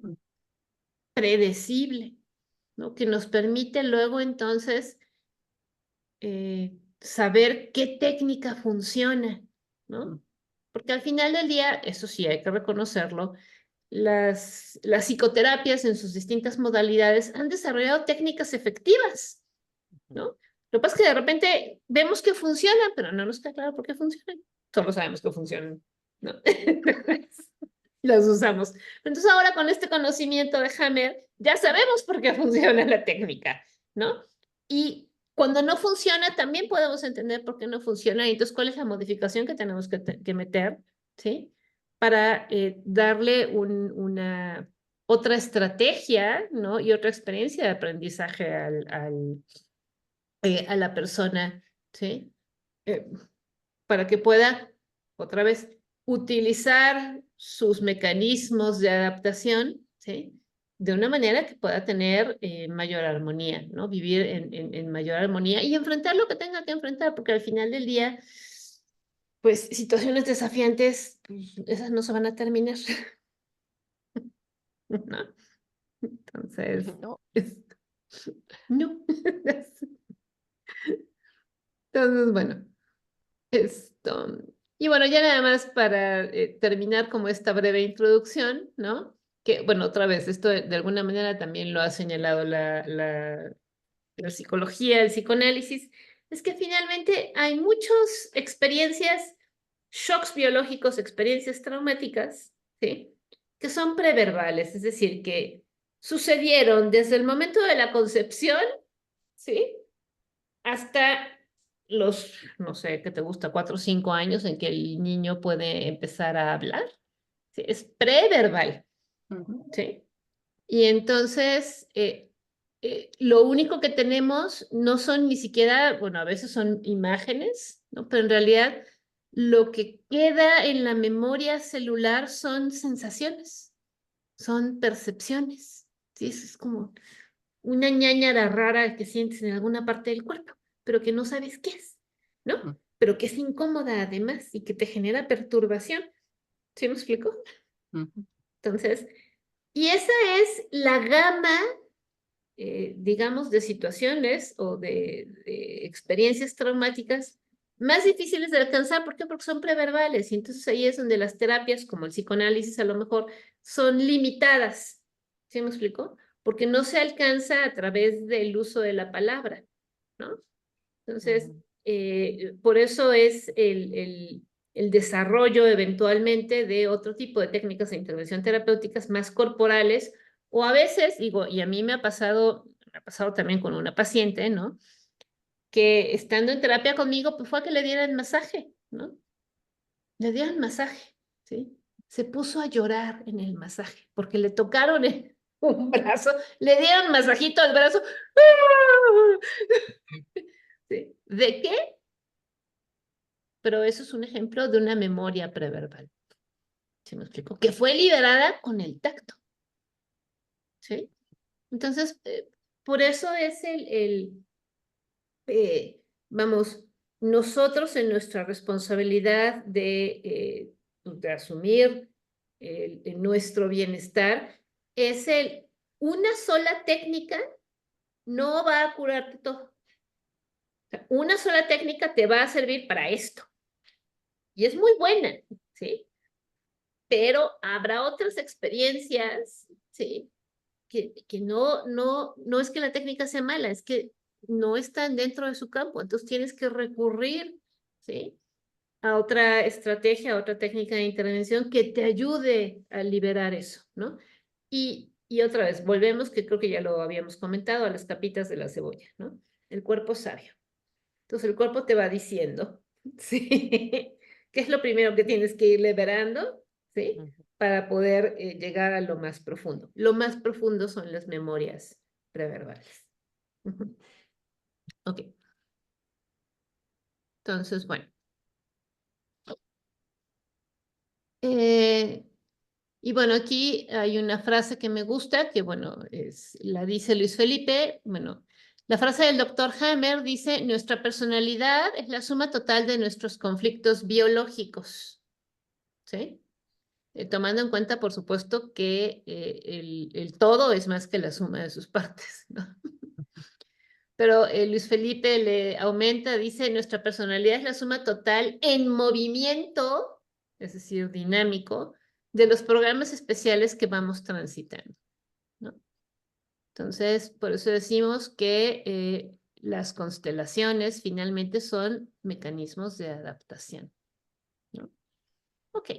Predecible, ¿no? Que nos permite luego entonces saber qué técnica funciona, ¿no? Porque al final del día, eso sí, hay que reconocerlo, las psicoterapias en sus distintas modalidades han desarrollado técnicas efectivas, ¿no? Lo que pasa es que de repente vemos que funcionan, pero no nos está claro por qué funcionan. Solo sabemos que funcionan, ¿no? Las usamos. Entonces ahora con este conocimiento de Hammer, ya sabemos por qué funciona la técnica, ¿no? Y cuando no funciona, también podemos entender por qué no funciona. Y entonces, ¿cuál es la modificación que tenemos que meter? ¿Sí? Para darle una otra estrategia, ¿no? Y otra experiencia de aprendizaje a la persona, ¿sí? Eh, para que pueda, otra vez, utilizar sus mecanismos de adaptación, ¿sí? De una manera que pueda tener mayor armonía, ¿no? Vivir en mayor armonía y enfrentar lo que tenga que enfrentar, porque al final del día, pues situaciones desafiantes, pues, esas no se van a terminar, ¿no? Entonces, No, no. Entonces, bueno, esto. Y bueno, ya nada más para terminar como esta breve introducción, ¿no? Que, bueno, otra vez, esto de alguna manera también lo ha señalado la psicología, el psicoanálisis, es que finalmente hay muchas experiencias, shocks biológicos, experiencias traumáticas, ¿sí? Que son preverbales, es decir, que sucedieron desde el momento de la concepción, ¿sí? Hasta los, no sé, ¿qué te gusta? 4 o 5 años en que el niño puede empezar a hablar. ¿Sí? Es preverbal, ¿sí? Y entonces, lo único que tenemos no son ni siquiera, bueno, a veces son imágenes, ¿no? Pero en realidad lo que queda en la memoria celular son sensaciones, son percepciones, ¿sí? Es como una ñañara rara que sientes en alguna parte del cuerpo, pero que no sabes qué es, ¿no? Pero que es incómoda además y que te genera perturbación. ¿Sí me explico? Entonces, y esa es la gama, digamos, de situaciones o de experiencias traumáticas más difíciles de alcanzar. ¿Por qué? Porque son preverbales. Y entonces ahí es donde las terapias, como el psicoanálisis, a lo mejor son limitadas. ¿Sí me explico? Porque no se alcanza a través del uso de la palabra, ¿no? Entonces, por eso es el desarrollo eventualmente de otro tipo de técnicas de intervención terapéuticas más corporales, o a veces, digo, y a mí me ha pasado también con una paciente, ¿no? Que estando en terapia conmigo, pues fue a que le dieran masaje, ¿no? Le dieron masaje, ¿sí? Se puso a llorar en el masaje porque le tocaron un brazo, le dieron masajito al brazo. ¿Sí? ¿De qué? Pero eso es un ejemplo de una memoria preverbal. ¿Sí me explico? Que fue liberada con el tacto. ¿Sí? Entonces, por eso es vamos, nosotros en nuestra responsabilidad de asumir nuestro bienestar, es una sola técnica no va a curarte todo. O sea, una sola técnica te va a servir para esto. Y es muy buena, ¿sí? Pero habrá otras experiencias, ¿sí? Que no es que la técnica sea mala, es que no están dentro de su campo. Entonces tienes que recurrir, ¿sí? A otra estrategia, a otra técnica de intervención que te ayude a liberar eso, ¿no? Y otra vez, volvemos, que creo que ya lo habíamos comentado, a las capitas de la cebolla, ¿no? El cuerpo sabio. Entonces el cuerpo te va diciendo, ¿sí? ¿Qué es lo primero que tienes que ir liberando, ¿sí? Ujú. Para poder llegar a lo más profundo. Lo más profundo son las memorias preverbales. Ujú. Ok. Entonces, bueno. Y bueno, aquí hay una frase que me gusta, que bueno, la dice Luis Felipe. Bueno, la frase del doctor Hammer dice, nuestra personalidad es la suma total de nuestros conflictos biológicos, ¿sí? Tomando en cuenta, por supuesto, que el todo es más que la suma de sus partes, ¿no? Pero Luis Felipe le aumenta, dice, nuestra personalidad es la suma total en movimiento, es decir, dinámico, de los programas especiales que vamos transitando, ¿no? Entonces, por eso decimos que las constelaciones finalmente son mecanismos de adaptación, ¿no? Ok.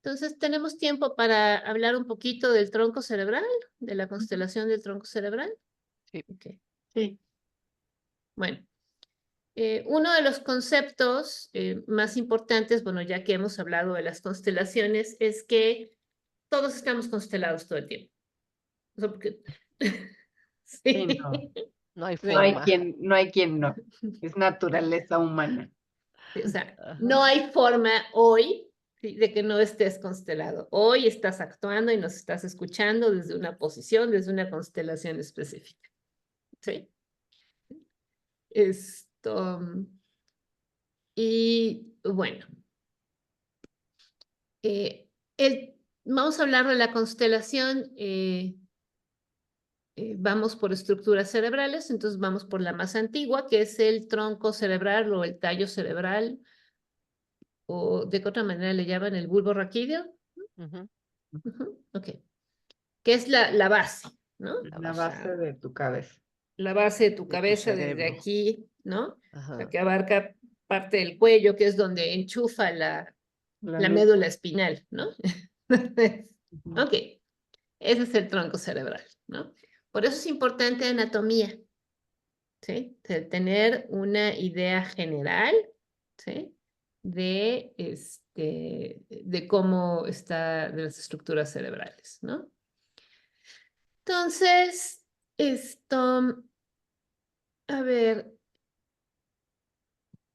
Entonces, ¿tenemos tiempo para hablar un poquito del tronco cerebral, de la constelación del tronco cerebral? Sí. Okay. Sí. Bueno, uno de los conceptos más importantes, bueno, ya que hemos hablado de las constelaciones, es que todos estamos constelados todo el tiempo. O sea, porque... Sí, no. sí. No hay Sí. forma. No hay quien no. Es naturaleza humana. Sí, o sea, no Ajá. hay forma hoy, ¿sí?, de que no estés constelado. Hoy estás actuando y nos estás escuchando desde una posición, desde una constelación específica. ¿Sí? Esto, y bueno, eh, vamos a hablar de la constelación. Vamos por estructuras cerebrales, entonces vamos por la más antigua, que es el tronco cerebral o el tallo cerebral, o de qué otra manera le llaman el bulbo raquídeo. Ujú. Ujú, ok. Que es la base, ¿no? La O sea, base de tu cabeza. la base de tu De tu cabeza desde cerebro. aquí, ¿no? O sea, Ajá. que abarca parte del cuello, que es donde enchufa La la luz. médula espinal, ¿no? Ujú. Ok, ese es el tronco cerebral, ¿no? Por eso es importante anatomía, ¿sí? Tener una idea general, ¿sí? De cómo está, de las estructuras cerebrales, ¿no? Entonces, a ver,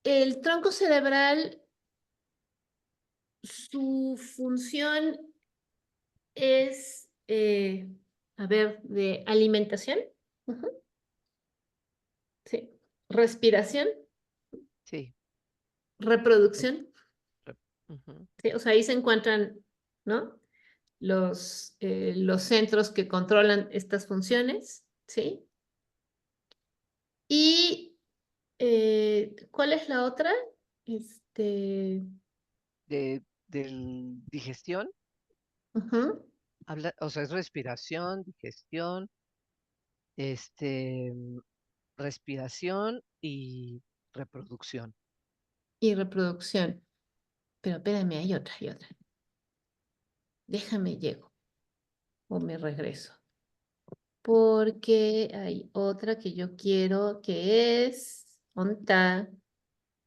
el tronco cerebral, su función es, a ver, de alimentación, ujú, sí, respiración, Sí. reproducción, Rep- ujú. ¿sí? O sea, ahí se encuentran, ¿no? Los centros que controlan estas funciones, ¿sí? Y, ¿cuál es la otra? Este, Del digestión, ujú, o sea, es respiración, digestión, este, respiración y reproducción. y reproducción. Pero espérame, hay otra. Déjame llego o me regreso. Porque hay otra que yo quiero que es, ¿onta?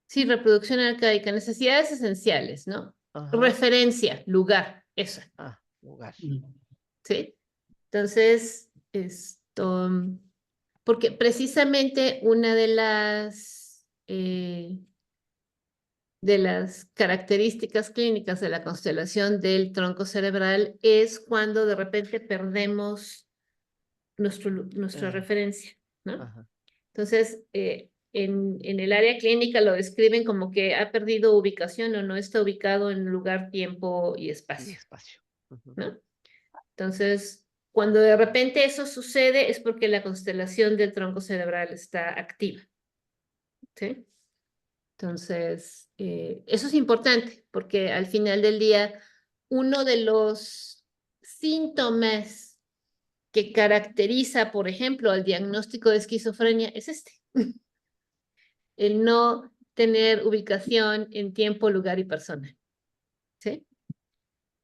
Sí, reproducción arcaica, necesidades esenciales, ¿no? Ajá. Referencia, lugar, esa, Ah, lugar. ¿sí? Entonces, porque precisamente una de las características clínicas de la constelación del tronco cerebral es cuando de repente perdemos nuestra Ah, referencia, ¿no? ajá. Entonces, en el área clínica lo describen como que ha perdido ubicación o no está ubicado en lugar, tiempo y Y espacio, espacio. Ujú. ¿no? Entonces, cuando de repente eso sucede es porque la constelación del tronco cerebral está activa, ¿sí? Entonces, eso es importante porque al final del día, uno de los síntomas que caracteriza, por ejemplo, al diagnóstico de esquizofrenia es este, el no tener ubicación en tiempo, lugar y persona, ¿sí?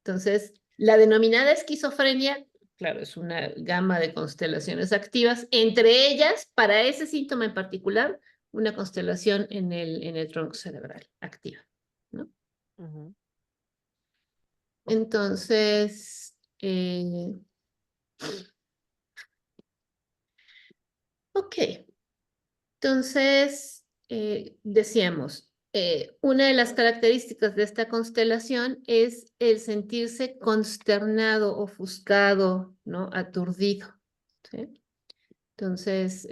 Entonces, la denominada esquizofrenia, claro, es una gama de constelaciones activas, entre ellas, para ese síntoma en particular, una constelación en el tronco cerebral activa, ¿no? Ujú. Entonces, ok, entonces, decíamos, una de las características de esta constelación es el sentirse consternado, ofuscado, ¿no? Aturdido, ¿sí? Entonces,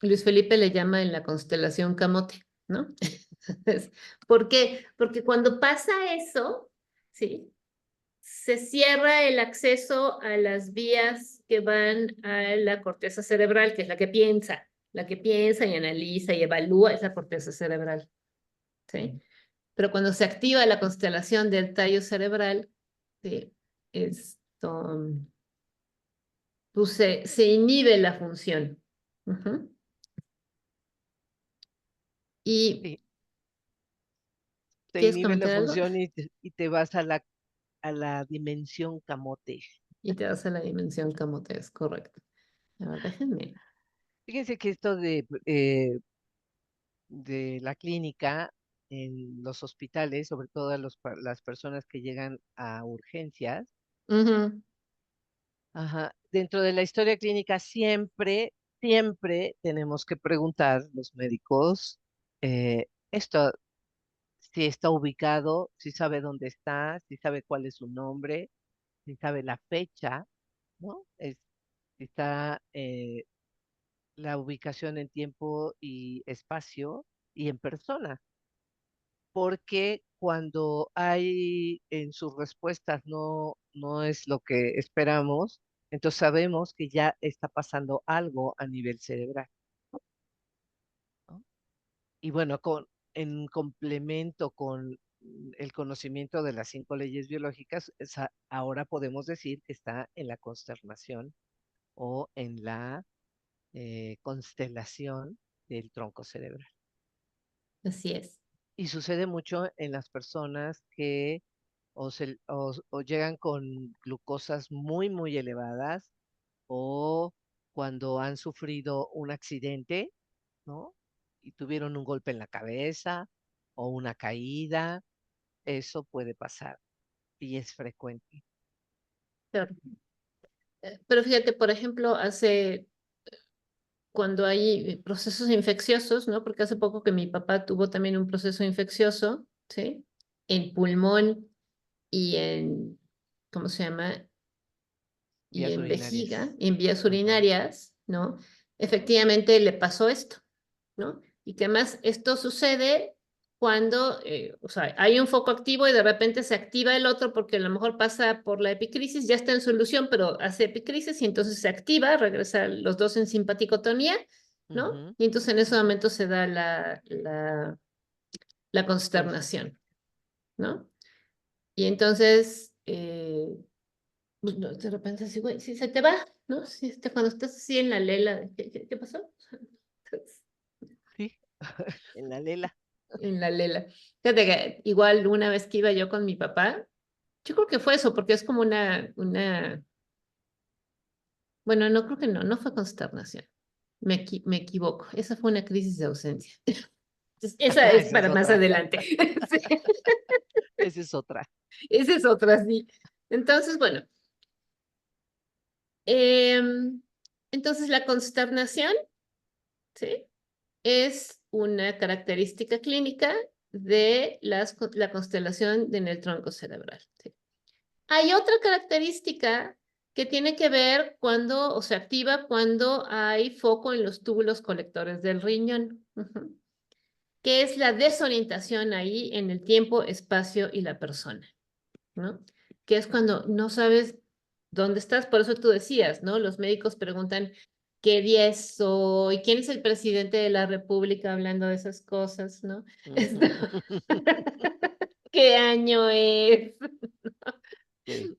Luis Felipe le llama en la constelación camote, ¿no? ¿Por qué? Porque cuando pasa eso, ¿sí? Se cierra el acceso a las vías que van a la corteza cerebral, que es la que piensa. La que piensa y analiza y evalúa es la corteza cerebral, ¿sí? Pero cuando se activa la constelación del tallo cerebral, ¿sí? Esto, pues se inhibe la función. Ujú. ¿Y Sí, te quieres inhibe la comentar algo? función y te vas a la dimensión camote. Y te das a la dimensión camote, es correcto. A ver, déjenme. Fíjense que esto de la clínica en los hospitales, sobre todo a las personas que llegan a urgencias, Ujú. ajá, dentro de la historia clínica siempre tenemos que preguntar los médicos esto, si está ubicado, si sabe dónde está, si sabe cuál es su nombre, si sabe la fecha, ¿no? Si está la ubicación en tiempo y espacio y en persona, porque cuando hay en sus respuestas no es lo que esperamos, entonces sabemos que ya está pasando algo a nivel cerebral, ¿no? Y bueno, en complemento con el conocimiento de las 5 leyes biológicas, ahora podemos decir que está en la consternación o en la constelación del tronco cerebral. Así es. Y sucede mucho en las personas que o llegan con glucosas muy elevadas o cuando han sufrido un accidente, ¿no? Y tuvieron un golpe en la cabeza o una caída, eso puede pasar y es frecuente. Claro. Pero fíjate, por ejemplo, cuando hay procesos infecciosos, ¿no? Porque hace poco que mi papá tuvo también un proceso infeccioso, ¿sí? En pulmón y ¿cómo se llama? Y Vías en urinarias. vejiga, en vías Ajá. urinarias, ¿no? Efectivamente le pasó esto, ¿no? Y que además esto sucede cuando, o sea, hay un foco activo y de repente se activa el otro porque a lo mejor pasa por la epicrisis, ya está en solución, pero hace epicrisis y entonces se activa, regresan los dos en simpaticotonía, ¿no? Ujú. Y entonces en ese momento se da la consternación, ¿no? Y entonces, pues, no, de repente así, güey, si se te va, ¿no? Si cuando estás así en la lela, ¿qué pasó? Sí, en la lela. En la lela. Fíjate que igual una vez que iba yo con mi papá, yo creo que fue eso, porque es como bueno, no creo que no fue consternación. Me equivoco. Esa fue una crisis de ausencia. Entonces, esa es Esa es para más otra. adelante. Sí, Esa es otra. esa es otra, sí. Entonces, bueno, em, entonces la consternación, ¿sí? Es una característica clínica de la constelación en el tronco cerebral, ¿sí? Hay otra característica que tiene que ver cuando, o se activa cuando hay foco en los túbulos colectores del riñón, que es la desorientación ahí en el tiempo, espacio y la persona, ¿no? Que es cuando no sabes dónde estás, por eso tú decías, ¿no? Los médicos preguntan qué día es hoy, quién es el presidente de la República hablando de esas cosas, ¿no? ¿Qué año es? Sí.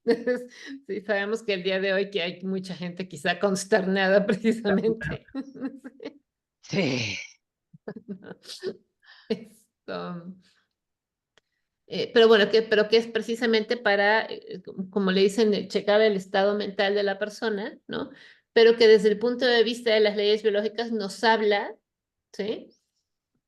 Sí, sabemos que el día de hoy que hay mucha gente quizá consternada precisamente. Sí. Esto, pero bueno, pero que es precisamente para, como le dicen, checar el estado mental de la persona, ¿no? Pero que desde el punto de vista de las leyes biológicas nos habla, ¿sí?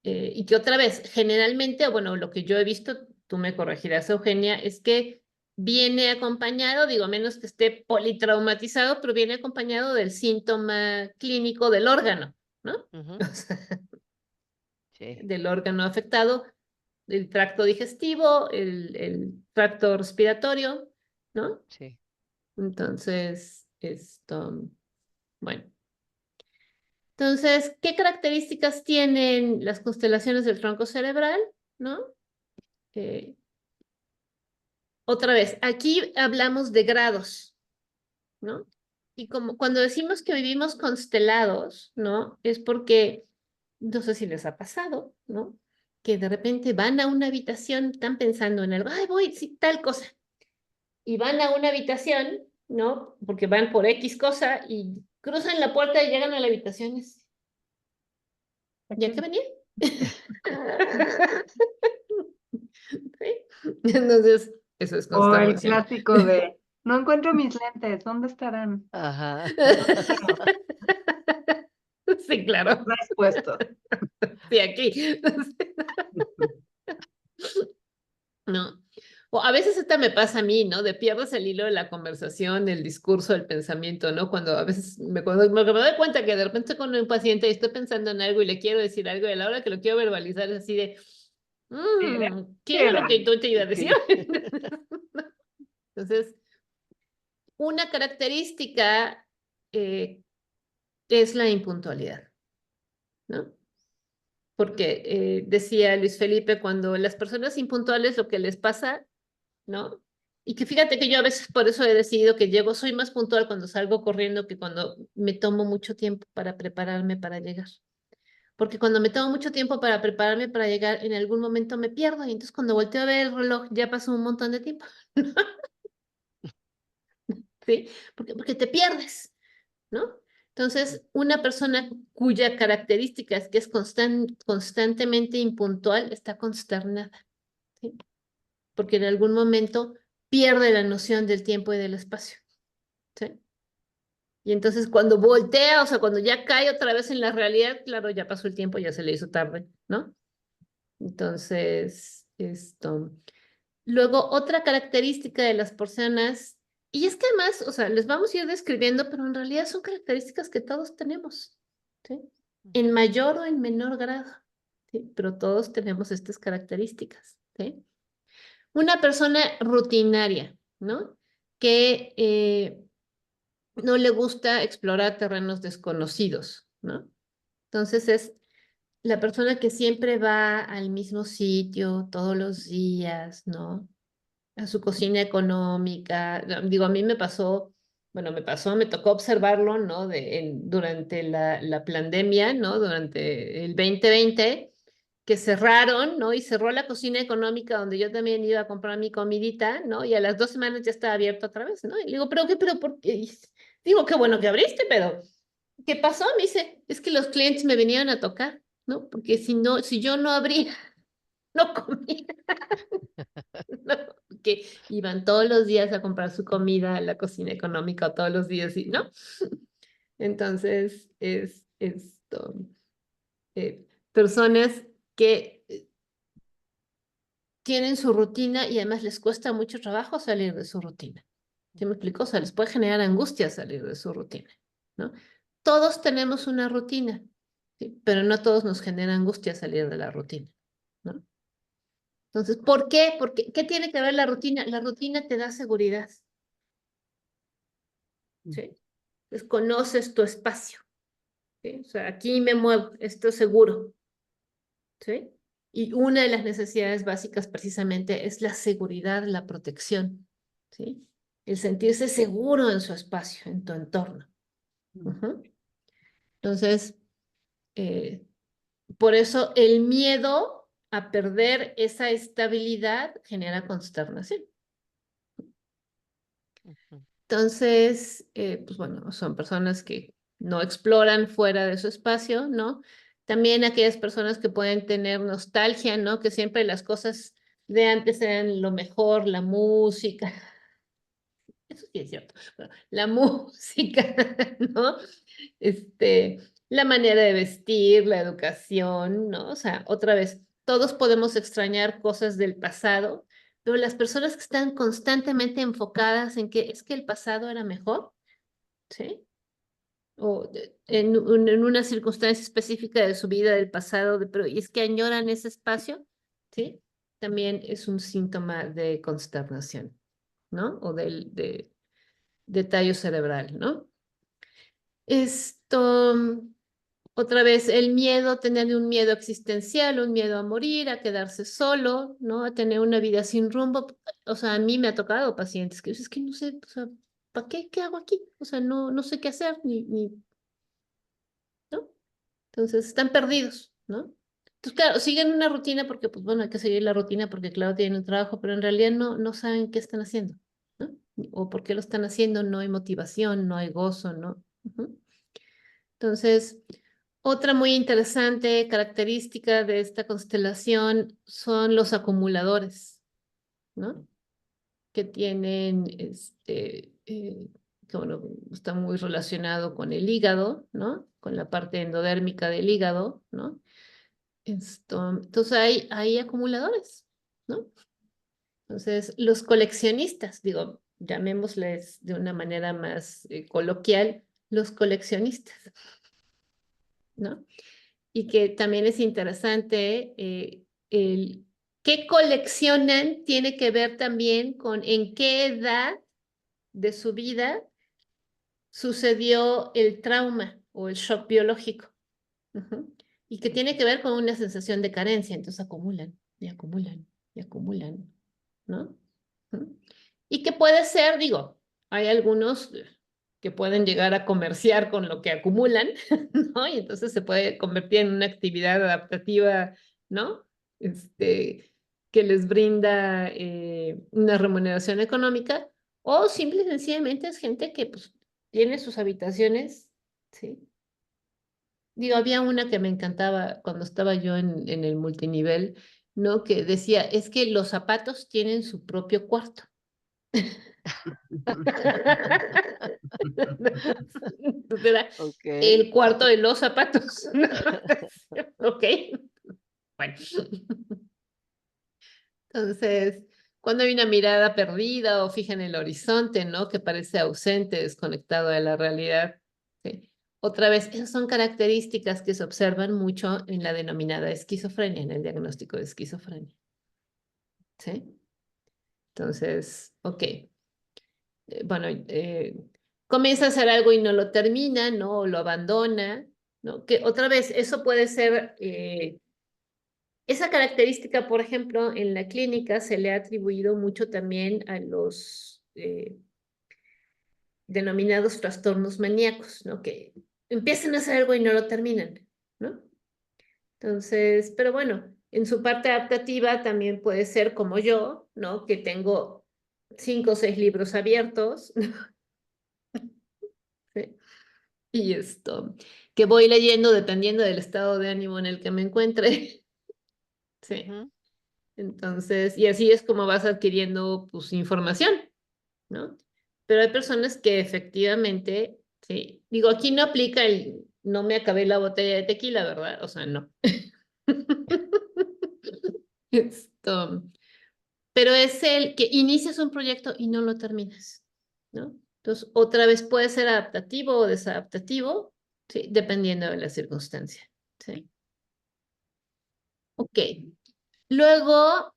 Y que otra vez, generalmente, bueno, lo que yo he visto, tú me corregirás, Eugenia, es que viene acompañado, digo, a menos que esté politraumatizado, pero viene acompañado del síntoma clínico del órgano, ¿no? Ujú. O sea, Sí, del órgano afectado, el tracto digestivo, el tracto respiratorio, ¿no? sí. Entonces, bueno. Entonces, ¿qué características tienen las constelaciones del tronco cerebral? ¿No? Eh, Otra vez, aquí hablamos de grados, ¿no? Y como cuando decimos que vivimos constelados, ¿no? Es porque, no sé si les ha pasado, ¿no? Que de repente van a una habitación, están pensando en algo, ay, voy, sí, tal cosa. Y van a una habitación, ¿no? Porque van por X cosa y cruzan la puerta y llegan a la habitación. ¿Ya que venía? ¿Sí? Entonces, eso es O el consternación. clásico de, no encuentro mis lentes, ¿dónde estarán? Ajá. Sí, claro. Más puestos. Sí, aquí. No. O a veces esta me pasa a mí, ¿no? De pierdes el hilo de la conversación, del discurso, del pensamiento, ¿no? Cuando a veces cuando me doy cuenta que de repente estoy con un paciente y estoy pensando en algo y le quiero decir algo y a la hora que lo quiero verbalizar es así de, ¿qué era lo que tú te iba a decir? Sí. Entonces, una característica es la impuntualidad, ¿no? Porque decía Luis Felipe, cuando las personas impuntuales lo que les pasa, ¿no? Y que fíjate que yo a veces por eso he decidido que llego, soy más puntual cuando salgo corriendo que cuando me tomo mucho tiempo para prepararme para llegar. Porque cuando me tomo mucho tiempo para prepararme para llegar, en algún momento me pierdo y entonces cuando volteo a ver el reloj ya pasó un montón de tiempo. ¿Sí? Porque te pierdes, ¿no? Entonces, una persona cuya característica es que es constantemente impuntual está consternada, ¿sí? Porque en algún momento pierde la noción del tiempo y del espacio, ¿sí? Y entonces cuando voltea, o sea, cuando ya cae otra vez en la realidad, claro, ya pasó el tiempo, ya se le hizo tarde, ¿no? Entonces, Luego, otra característica de las personas, y es que además, o sea, les vamos a ir describiendo, pero en realidad son características que todos tenemos, ¿sí? En mayor o en menor grado, ¿sí? Pero todos tenemos estas características, ¿sí? Una persona rutinaria, ¿no? Que no le gusta explorar terrenos desconocidos, ¿no? Entonces es la persona que siempre va al mismo sitio todos los días, ¿no? A su cocina económica. No, digo, a mí me pasó, bueno, me tocó observarlo, ¿no? Durante la pandemia, ¿no? Durante el 2020, que cerraron, ¿no? Y cerró la cocina económica donde yo también iba a comprar mi comidita, ¿no? Y a las 2 semanas ya estaba abierto otra vez, ¿no? Y le digo, ¿pero qué? ¿Pero por qué? Y digo, qué bueno que abriste, pero ¿qué pasó? Me dice, es que los clientes me venían a tocar, ¿no? Porque si no, si yo no abría, no comía. ¿No? Que iban todos los días a comprar su comida a la cocina económica todos los días, ¿no? Entonces, es esto, personas que tienen su rutina y además les cuesta mucho trabajo salir de su rutina. ¿Sí me explico? O sea, les puede generar angustia salir de su rutina, ¿no? Todos tenemos una rutina, ¿sí? Pero no todos nos genera angustia salir de la rutina, ¿no? Entonces, ¿por qué? Porque, ¿qué tiene que ver la rutina? La rutina te da seguridad. ¿sí? Entonces conoces tu espacio, ¿sí? O sea, aquí me muevo, esto es seguro, ¿sí? Y una de las necesidades básicas precisamente es la seguridad, la protección, ¿sí? El sentirse seguro en su espacio, en tu entorno. Ujú. Entonces, eh, por eso el miedo a perder esa estabilidad genera consternación. Ujú. Entonces, pues bueno, son personas que no exploran fuera de su espacio, ¿no? También aquellas personas que pueden tener nostalgia, ¿no? Que siempre las cosas de antes eran lo mejor, la música, eso sí es cierto, bueno, la música, ¿no? Este, la manera de vestir, la educación, ¿no? O sea, otra vez, todos podemos extrañar cosas del pasado, pero las personas que están constantemente enfocadas en que es que el pasado era mejor, ¿sí? O en una circunstancia específica de su vida del pasado, pero y es que añoran ese espacio, ¿sí? También es un síntoma de consternación, ¿no? O de tallo cerebral, ¿no? Esto, otra vez, el miedo, tener un miedo existencial, un miedo a morir, a quedarse solo, ¿no? A tener una vida sin rumbo. O sea, a mí me ha tocado pacientes que dicen, es que no sé, o sea, ¿para qué? ¿Qué hago aquí? O sea, no sé qué hacer, ¿no? Entonces, están perdidos, ¿no? Entonces, claro, siguen una rutina porque, pues bueno, hay que seguir la rutina porque, claro, tienen un trabajo, pero en realidad no saben qué están haciendo, ¿no? O por qué lo están haciendo, no hay motivación, no hay gozo, ¿no? Ujú. Entonces, otra muy interesante característica de esta constelación son los acumuladores, ¿no? Que tienen, que bueno, está muy relacionado con el hígado, ¿no? Con la parte endodérmica del hígado, ¿no? Entonces hay acumuladores, ¿no? Entonces, los coleccionistas, digo, llamémosles de una manera más coloquial, los coleccionistas, ¿no? Y que también es interesante, el qué coleccionan tiene que ver también con en qué edad de su vida sucedió el trauma o el shock biológico. Ujú. Y que tiene que ver con una sensación de carencia, entonces acumulan y acumulan y acumulan, ¿no? Ujú. Y que puede ser, digo, hay algunos que pueden llegar a comerciar con lo que acumulan, ¿no? Y entonces se puede convertir en una actividad adaptativa, ¿no? Que les brinda una remuneración económica, o simple y sencillamente es gente que pues, tiene sus habitaciones, ¿sí? Digo, había una que me encantaba cuando estaba yo en el multinivel, ¿no? Que decía, es que los zapatos tienen su propio cuarto. Entonces era Ok. el cuarto de los zapatos. Ok, bueno. Entonces, cuando hay una mirada perdida o fija en el horizonte, ¿no? Que parece ausente, desconectado de la realidad. ¿Sí? Otra vez, esas son características que se observan mucho en la denominada esquizofrenia, en el diagnóstico de esquizofrenia. ¿Sí? Entonces, ok. Bueno, comienza a hacer algo y no lo termina, ¿no? O lo abandona, ¿no? Que otra vez, eso puede ser, esa característica, por ejemplo, en la clínica se le ha atribuido mucho también a los denominados trastornos maníacos, ¿no? Que empiezan a hacer algo y no lo terminan, ¿no? Entonces, pero bueno, en su parte adaptativa también puede ser como yo, ¿no? Que tengo 5 o 6 libros abiertos, ¿sí? Y que voy leyendo dependiendo del estado de ánimo en el que me encuentre, ¿sí? Ujú. Entonces, y así es como vas adquiriendo, pues, información, ¿no? Pero hay personas que efectivamente, sí, digo, aquí no aplica el, no me acabé la botella de tequila, ¿verdad? O sea, no. Esto, pero es el que inicias un proyecto y no lo terminas, ¿no? Entonces, otra vez puede ser adaptativo o desadaptativo, ¿sí? Dependiendo de la circunstancia, ¿sí? Ok. Luego,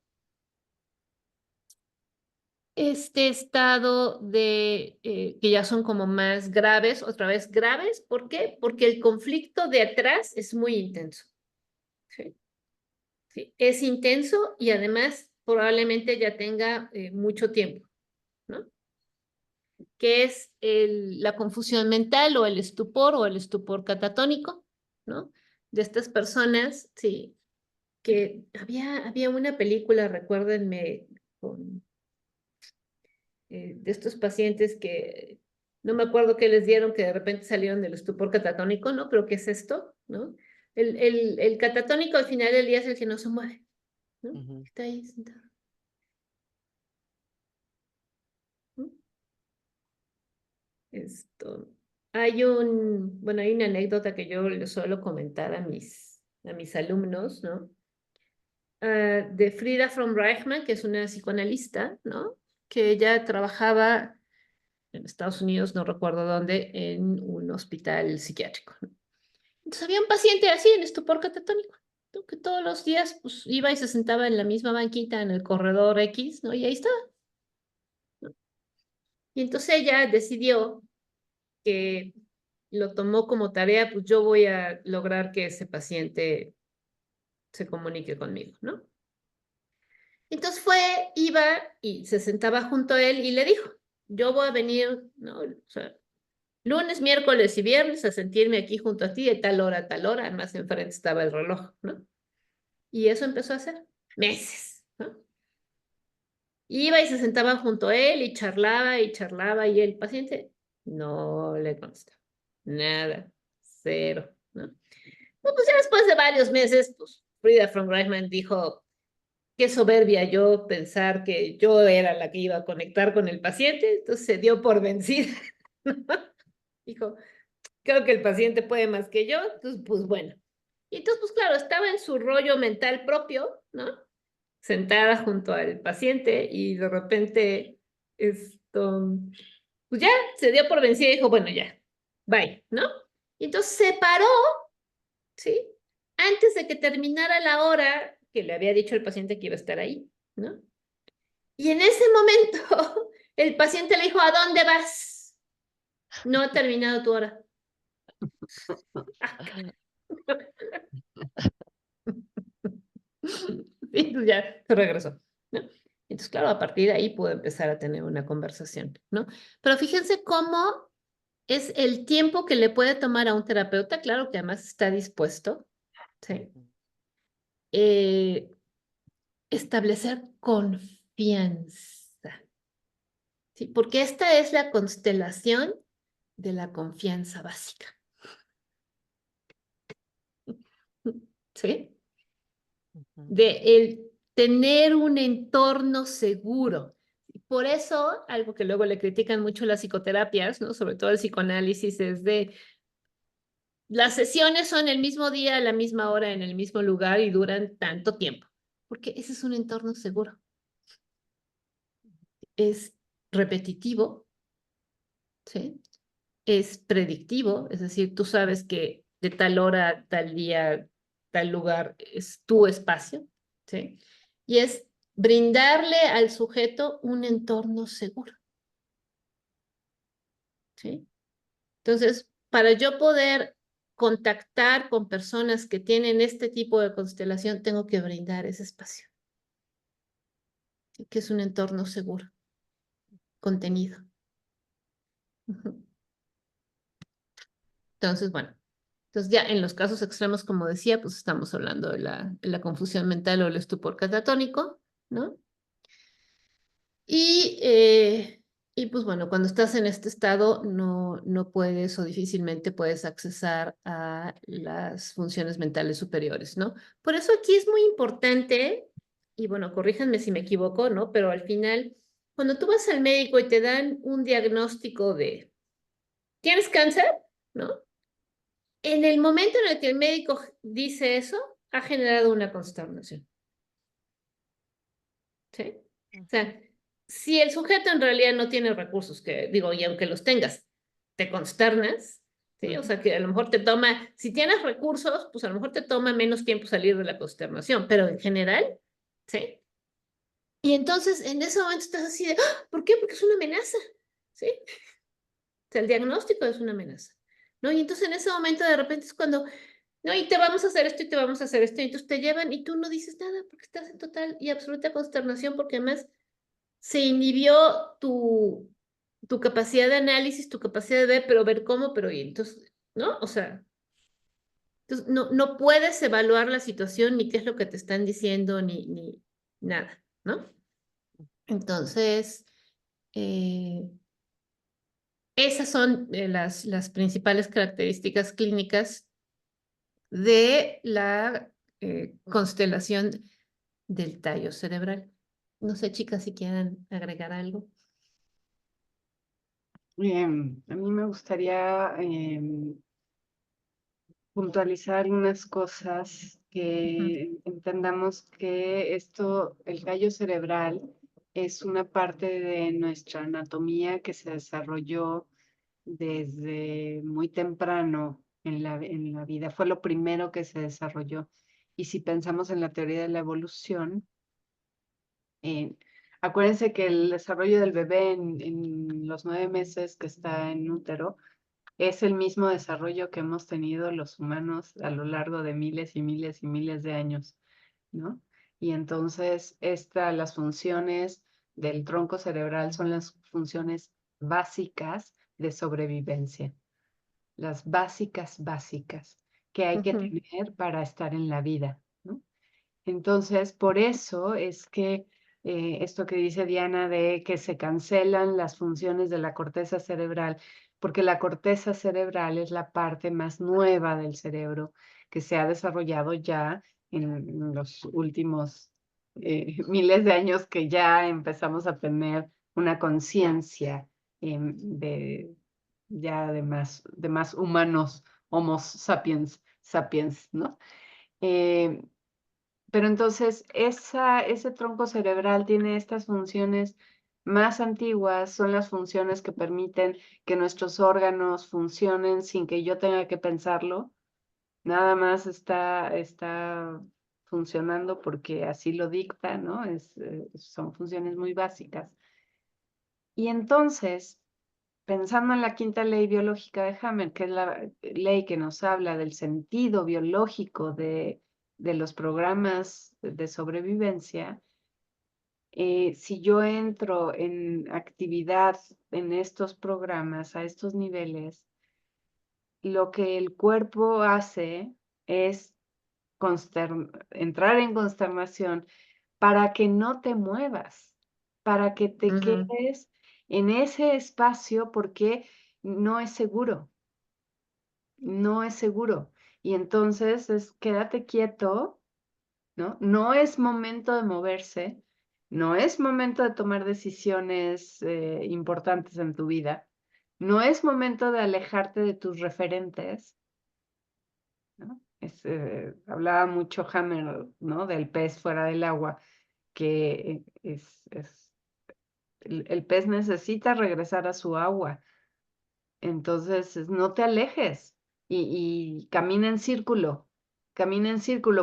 este estado de que ya son como más graves, otra vez graves. ¿Por qué? Porque el conflicto de atrás es muy intenso. ¿Sí? Sí, es intenso y además probablemente ya tenga mucho tiempo, ¿no? Que es la confusión mental o el estupor catatónico, ¿no? De estas personas, sí, que había una película, recuérdenme, con, de estos pacientes que no me acuerdo qué les dieron, que de repente salieron del estupor catatónico, ¿no? Pero ¿qué es esto? ¿No? El catatónico al final del día es el que no se mueve, ¿no? Ujú. Está ahí sentado. ¿No? Esto. Hay una anécdota que yo le suelo comentar a mis alumnos, ¿no? De Frida von Reichmann, que es una psicoanalista, ¿no? Que ella trabajaba en Estados Unidos, no recuerdo dónde, en un hospital psiquiátrico, ¿no? Entonces había un paciente así en estupor catatónico, ¿no? Que todos los días pues, iba y se sentaba en la misma banquita en el corredor X, ¿no? Y ahí estaba, ¿no? Y entonces ella decidió que lo tomó como tarea, pues yo voy a lograr que ese paciente se comunique conmigo, ¿no? Entonces iba y se sentaba junto a él y le dijo, yo voy a venir, ¿no? O sea, lunes, miércoles y viernes a sentirme aquí junto a ti de tal hora, además enfrente estaba el reloj, ¿no? Y eso empezó a hacer meses, ¿no? Iba y se sentaba junto a él y charlaba y el paciente no le contestaba, nada, cero, ¿no? No, pues ya después de varios meses, pues Frida von Reichmann dijo, qué soberbia yo pensar que yo era la que iba a conectar con el paciente, entonces se dio por vencida. Dijo, creo que el paciente puede más que yo, entonces pues bueno. Y entonces pues claro, estaba en su rollo mental propio, ¿no? Sentada junto al paciente y de repente esto, pues ya se dio por vencida y dijo, bueno, ya, bye, ¿no? Y entonces se paró, ¿sí? Antes de que terminara la hora que le había dicho el paciente que iba a estar ahí, ¿no? Y en ese momento el paciente le dijo, ¿a dónde vas? No ha terminado tu hora. Y pues ya se regresó, ¿no? Entonces, claro, a partir de ahí pudo empezar a tener una conversación, ¿no? Pero fíjense cómo es el tiempo que le puede tomar a un terapeuta, claro que además está dispuesto, ¿sí? Establecer confianza, ¿sí? Porque esta es la constelación de la confianza básica, ¿sí? Ujú. De el tener un entorno seguro. Por eso, algo que luego le critican mucho las psicoterapias, ¿no? Sobre todo el psicoanálisis, es de las sesiones son el mismo día, a la misma hora, en el mismo lugar y duran tanto tiempo, porque ese es un entorno seguro. Es repetitivo, ¿sí? Es predictivo, es decir, tú sabes que de tal hora, tal día, tal lugar es tu espacio, ¿sí? Y es brindarle al sujeto un entorno seguro, ¿sí? Entonces, para yo poder contactar con personas que tienen este tipo de constelación, tengo que brindar ese espacio, ¿sí? Que es un entorno seguro, contenido. Entonces, bueno, entonces ya en los casos extremos, como decía, pues estamos hablando de la confusión mental o el estupor catatónico, ¿no? Y, y pues bueno, cuando estás en este estado no puedes o difícilmente puedes accesar a las funciones mentales superiores, ¿no? Por eso aquí es muy importante, y bueno, corríjanme si me equivoco, ¿no? Pero al final, cuando tú vas al médico y te dan un diagnóstico de, ¿tienes cáncer? ¿No? En el momento en el que el médico dice eso, ha generado una consternación, ¿sí? O sea, si el sujeto en realidad no tiene recursos, que digo, y aunque los tengas, te consternas, ¿sí? O sea, que a lo mejor te toma, si tienes recursos, pues a lo mejor te toma menos tiempo salir de la consternación, pero en general, ¿sí? Y entonces en ese momento estás así de, ¡ah! ¿Por qué? Porque es una amenaza, ¿sí? O sea, el diagnóstico es una amenaza, ¿no? Y entonces en ese momento de repente es cuando, no, y te vamos a hacer esto y te vamos a hacer esto, y entonces te llevan y tú no dices nada porque estás en total y absoluta consternación porque además se inhibió tu capacidad de análisis, tu capacidad de ver, pero ver cómo, pero y entonces, ¿no? O sea, entonces no puedes evaluar la situación ni qué es lo que te están diciendo ni nada, ¿no? Entonces, eh, esas son las principales características clínicas de la constelación del tallo cerebral. No sé, chicas, si quieren agregar algo. A mí me gustaría puntualizar unas cosas Ujú, que entendamos que esto, el tallo cerebral, es una parte de nuestra anatomía que se desarrolló desde muy temprano en la vida. Fue lo primero que se desarrolló. Y si pensamos en la teoría de la evolución, eh, acuérdense que el desarrollo del bebé en los 9 meses que está en útero es el mismo desarrollo que hemos tenido los humanos a lo largo de miles y miles y miles de años, ¿no? Y entonces las funciones del tronco cerebral son las funciones básicas de sobrevivencia, las básicas que hay que ujú, tener para estar en la vida, ¿no? Entonces, por eso es que esto que dice Diana de que se cancelan las funciones de la corteza cerebral, porque la corteza cerebral es la parte más nueva del cerebro que se ha desarrollado ya en los últimos miles de años que ya empezamos a tener una conciencia de ya de más humanos, Homo sapiens, ¿no? Eh, pero entonces ese tronco cerebral tiene estas funciones más antiguas, son las funciones que permiten que nuestros órganos funcionen sin que yo tenga que pensarlo. Nada más está funcionando porque así lo dicta, ¿no? Son funciones muy básicas. Y entonces, pensando en la quinta ley biológica de Hammer, que es la ley que nos habla del sentido biológico de los programas de sobrevivencia, si yo entro en actividad en estos programas, a estos niveles, lo que el cuerpo hace es entrar en consternación para que no te muevas, para que te ujú, quedes en ese espacio porque no es seguro, no es seguro. Y entonces quédate quieto, ¿no? No es momento de moverse, no es momento de tomar decisiones importantes en tu vida, no es momento de alejarte de tus referentes, ¿no? Hablaba mucho Hammer, ¿no? Del pez fuera del agua, que el pez necesita regresar a su agua, entonces no te alejes y camina en círculo,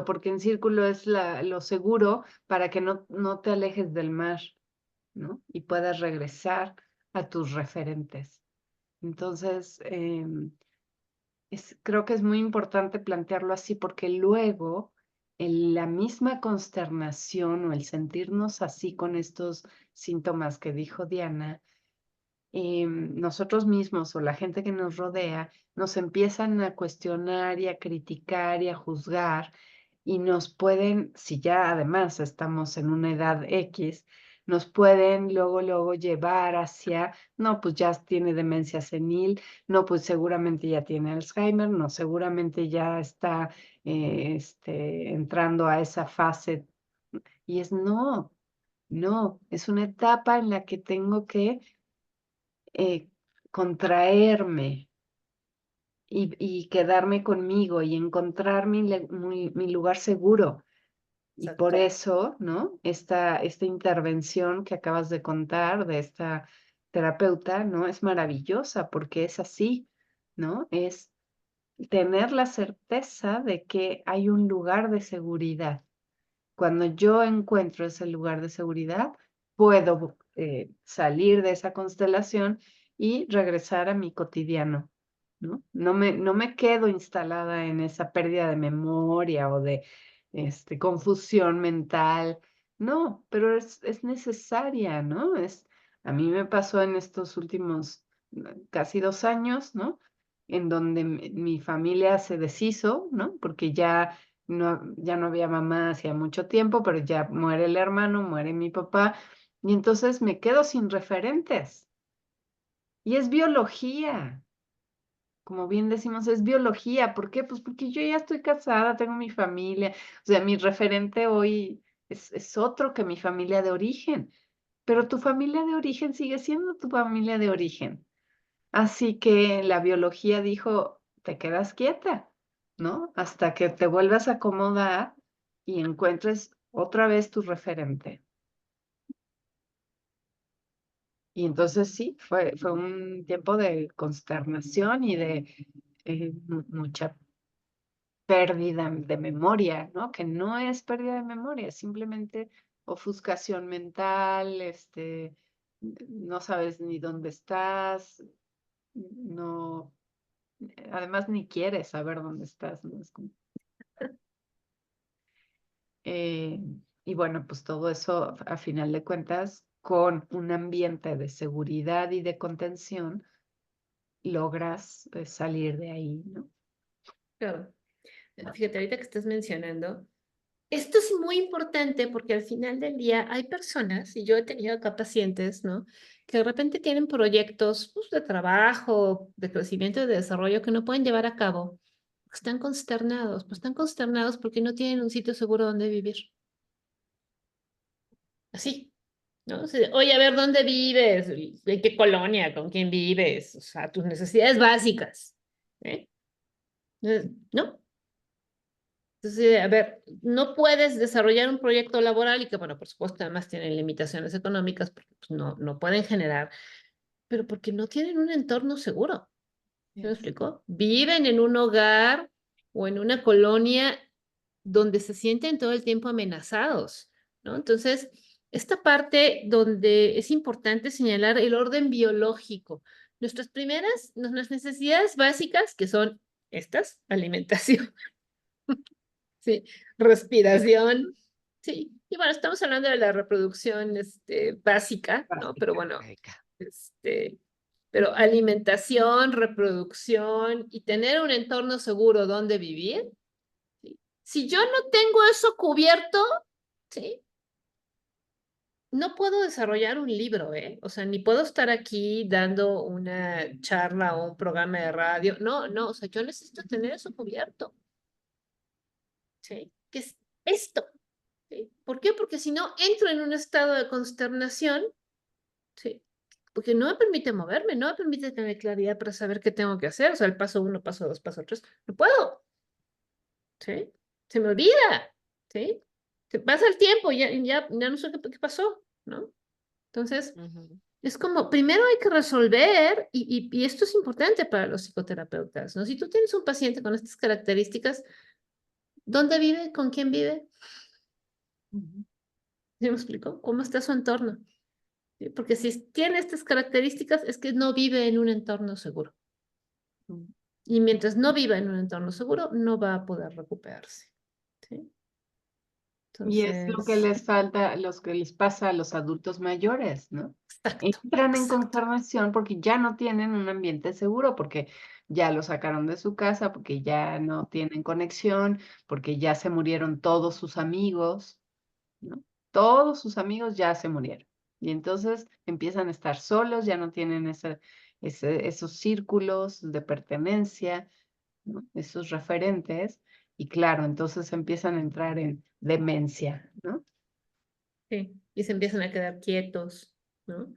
porque en círculo es lo seguro para que no te alejes del mar, ¿no? Y puedas regresar a tus referentes. Entonces, creo que es muy importante plantearlo así porque luego la misma consternación o el sentirnos así con estos síntomas que dijo Diana, nosotros mismos o la gente que nos rodea nos empiezan a cuestionar y a criticar y a juzgar y nos pueden, si ya además estamos en una edad X, nos pueden luego llevar hacia, no, pues ya tiene demencia senil, no, pues seguramente ya tiene Alzheimer, no, seguramente ya está entrando a esa fase. Y no, es una etapa en la que tengo que contraerme y quedarme conmigo y encontrar mi lugar seguro. Y por exacto. eso, ¿no? Esta intervención que acabas de contar de esta terapeuta, ¿no? Es maravillosa porque es así, ¿no? Es tener la certeza de que hay un lugar de seguridad Cuando yo encuentro ese lugar de seguridad, puedo salir de esa constelación y regresar a mi cotidiano, ¿no? No me quedo instalada en esa pérdida de memoria o de confusión mental. No, pero es necesaria, ¿no? A mí me pasó en estos últimos casi 2 años, ¿no? En donde mi familia se deshizo, ¿no? Porque ya no había mamá hacía mucho tiempo, pero ya muere el hermano, muere mi papá, y entonces me quedo sin referentes. Y es biología, como bien decimos, es biología. ¿Por qué? Pues porque yo ya estoy casada, tengo mi familia, o sea, mi referente hoy es otro que mi familia de origen, pero tu familia de origen sigue siendo tu familia de origen. Así que la biología dijo, te quedas quieta, ¿no? Hasta que te vuelvas a acomodar y encuentres otra vez tu referente. Y entonces sí, fue un tiempo de consternación y de mucha pérdida de memoria, ¿no? Que no es pérdida de memoria, es simplemente ofuscación mental, no sabes ni dónde estás, no, además ni quieres saber dónde estás, ¿no? Eh, y bueno, pues todo eso, a final de cuentas, con un ambiente de seguridad y de contención, logras salir de ahí, ¿no? Claro. Fíjate, ahorita que estás mencionando, esto es muy importante porque al final del día hay personas, y yo he tenido acá pacientes, ¿no? Que de repente tienen proyectos pues, de trabajo, de crecimiento y de desarrollo que no pueden llevar a cabo. Están consternados porque no tienen un sitio seguro donde vivir. Así, ¿no? O sea, oye, a ver, ¿dónde vives? ¿En qué colonia? ¿Con quién vives? O sea, tus necesidades básicas, ¿eh? ¿No? Entonces, a ver, no puedes desarrollar un proyecto laboral y que, bueno, por supuesto, además tienen limitaciones económicas porque pues, no pueden generar, pero porque no tienen un entorno seguro. ¿Sí me explico? Viven en un hogar o en una colonia donde se sienten todo el tiempo amenazados, ¿no? Entonces, esta parte donde es importante señalar el orden biológico. Nuestras necesidades básicas, que son estas, alimentación, sí, respiración, sí. Y bueno, estamos hablando de la reproducción básica, ¿no? Pero bueno, Erika. este, pero alimentación, reproducción y tener un entorno seguro donde vivir. ¿Sí? Si yo no tengo eso cubierto, ¿sí? No puedo desarrollar un libro, ¿eh? O sea, ni puedo estar aquí dando una charla o un programa de radio. No, o sea, yo necesito tener eso cubierto, ¿sí? ¿Qué es esto? ¿Sí? ¿Por qué? Porque si no, entro en un estado de consternación, ¿sí? Porque no me permite moverme, no me permite tener claridad para saber qué tengo que hacer. O sea, el paso 1, paso 2, paso 3. No puedo, ¿sí? Se me olvida, ¿sí? Se pasa el tiempo, ya no sé qué pasó, ¿no? Entonces, Ujú. es como, primero hay que resolver, y esto es importante para los psicoterapeutas, ¿no? Si tú tienes un paciente con estas características, ¿dónde vive? ¿Con quién vive? ¿Sí me explico? ¿Cómo está su entorno? ¿Sí? Porque si tiene estas características, es que no vive en un entorno seguro. Y mientras no viva en un entorno seguro, no va a poder recuperarse. ¿Sí? Y es lo que Entonces, les falta, los que les pasa a los adultos mayores, ¿no? exacto, Entran en exacto. consternación porque ya no tienen un ambiente seguro, porque ya lo sacaron de su casa, porque ya no tienen conexión, porque ya se murieron todos sus amigos, ¿no? Todos sus amigos ya se murieron. Y entonces empiezan a estar solos, ya no tienen esos círculos de pertenencia, ¿no? Esos referentes. Y claro, entonces empiezan a entrar en demencia, ¿no? Sí, y se empiezan a quedar quietos, ¿no?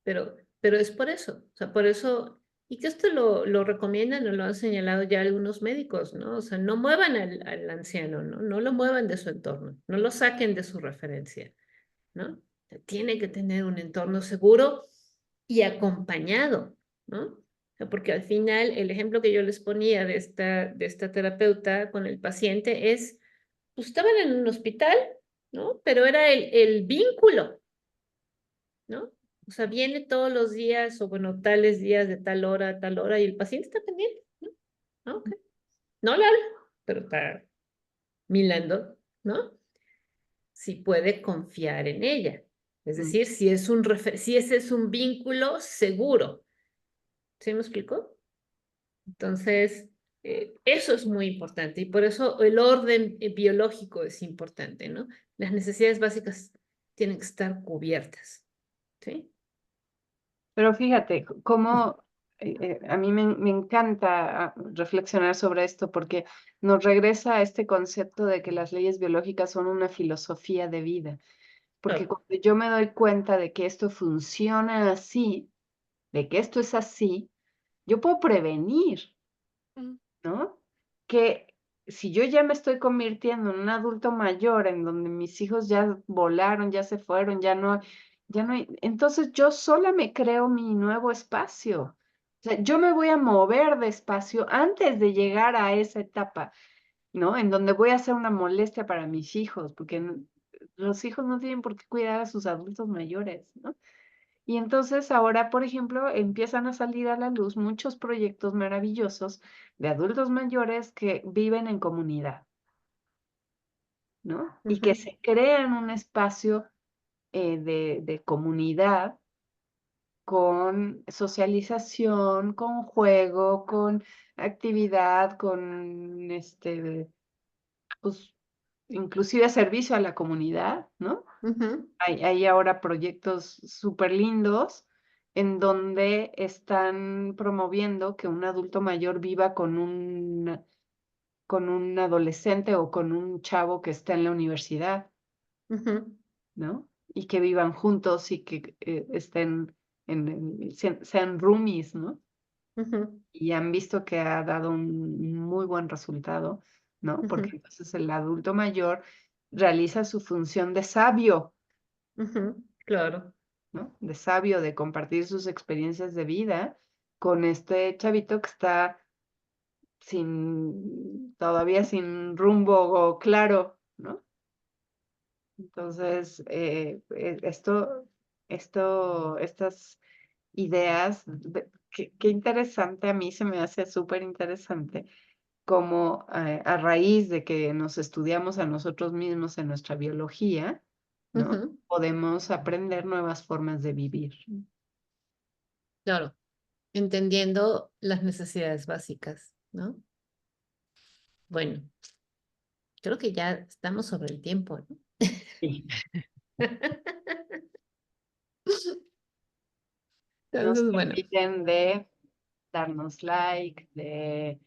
Pero es por eso, o sea, por eso, y que esto lo recomiendan o lo han señalado ya algunos médicos, ¿no? O sea, no muevan al anciano, ¿no? No lo muevan de su entorno, no lo saquen de su referencia, ¿no? O sea, tiene que tener un entorno seguro y acompañado, ¿no? O sea, porque al final el ejemplo que yo les ponía de esta terapeuta con el paciente es, pues estaban en un hospital, ¿no? Pero era el vínculo, ¿no? O sea, viene todos los días, o bueno, tales días de tal hora a tal hora, y el paciente está pendiente, ¿no? Ah, ok. No le hablo, pero está mirando, ¿no? Si puede confiar en ella. Es Mm. decir, si ese es un vínculo seguro. ¿Sí me explico? Entonces, eso es muy importante y por eso el orden biológico es importante, ¿no? Las necesidades básicas tienen que estar cubiertas, ¿sí? Pero fíjate, cómo a mí me encanta reflexionar sobre esto porque nos regresa a este concepto de que las leyes biológicas son una filosofía de vida. Porque Claro. cuando yo me doy cuenta de que esto funciona así, de que esto es así, yo puedo prevenir, Mm. ¿no? Que si yo ya me estoy convirtiendo en un adulto mayor, en donde mis hijos ya volaron, ya se fueron, ya no hay, entonces yo sola me creo mi nuevo espacio. O sea, yo me voy a mover de espacio antes de llegar a esa etapa, ¿no? En donde voy a ser una molestia para mis hijos, porque los hijos no tienen por qué cuidar a sus adultos mayores, ¿no? Y entonces ahora, por ejemplo, empiezan a salir a la luz muchos proyectos maravillosos de adultos mayores que viven en comunidad, ¿no? Y que Ujú, se crean un espacio de comunidad con socialización, con juego, con actividad, con pues, inclusive servicio a la comunidad, ¿no? ujú, Hay ahora proyectos súper lindos en donde están promoviendo que un adulto mayor viva con un adolescente o con un chavo que está en la universidad, ujú, ¿no? Y que vivan juntos y que estén sean roomies, ¿no? ujú, Y han visto que ha dado un muy buen resultado, ¿no? ujú, Porque entonces el adulto mayor realiza su función de sabio, ujú, claro. ¿no? De sabio, de compartir sus experiencias de vida con este chavito que está todavía sin rumbo claro, ¿no? Entonces, estas ideas, qué interesante, a mí se me hace súper interesante como a raíz de que nos estudiamos a nosotros mismos en nuestra biología, ¿no? Ujú, Podemos aprender nuevas formas de vivir. claro. Entendiendo las necesidades básicas, ¿no? Bueno, creo que ya estamos sobre el tiempo, ¿no? Sí. No se Entonces, bueno. olviden de darnos like, de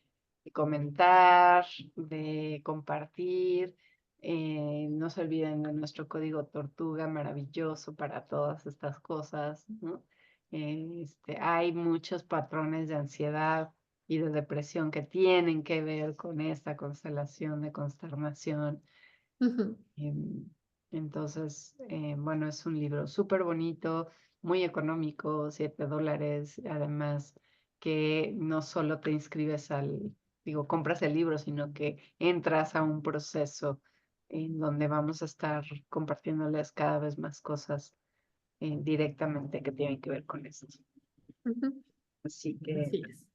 comentar, de compartir. No se olviden de nuestro código Tortuga maravilloso para todas estas cosas, ¿no? Hay muchos patrones de ansiedad y de depresión que tienen que ver con esta constelación de consternación. Ujú, Em, Entonces, bueno, es un libro súper bonito, muy económico, $7, además que no solo te inscribes compras el libro, sino que entras a un proceso en donde vamos a estar compartiéndoles cada vez más cosas directamente que tienen que ver con esto. ujú. Así que, Así es.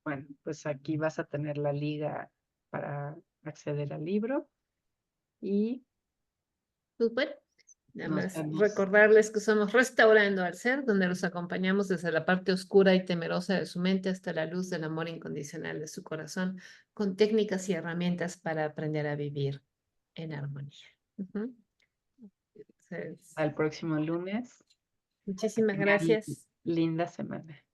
bueno, pues aquí vas a tener la liga para acceder al libro y Pues bueno, nada nos más vemos. recordarles que somos Restaurando al Ser, donde los acompañamos desde la parte oscura y temerosa de su mente hasta la luz del amor incondicional de su corazón, con técnicas y herramientas para aprender a vivir en armonía. Ujú. Entonces, Al próximo lunes. muchísimas Tengan gracias. linda semana.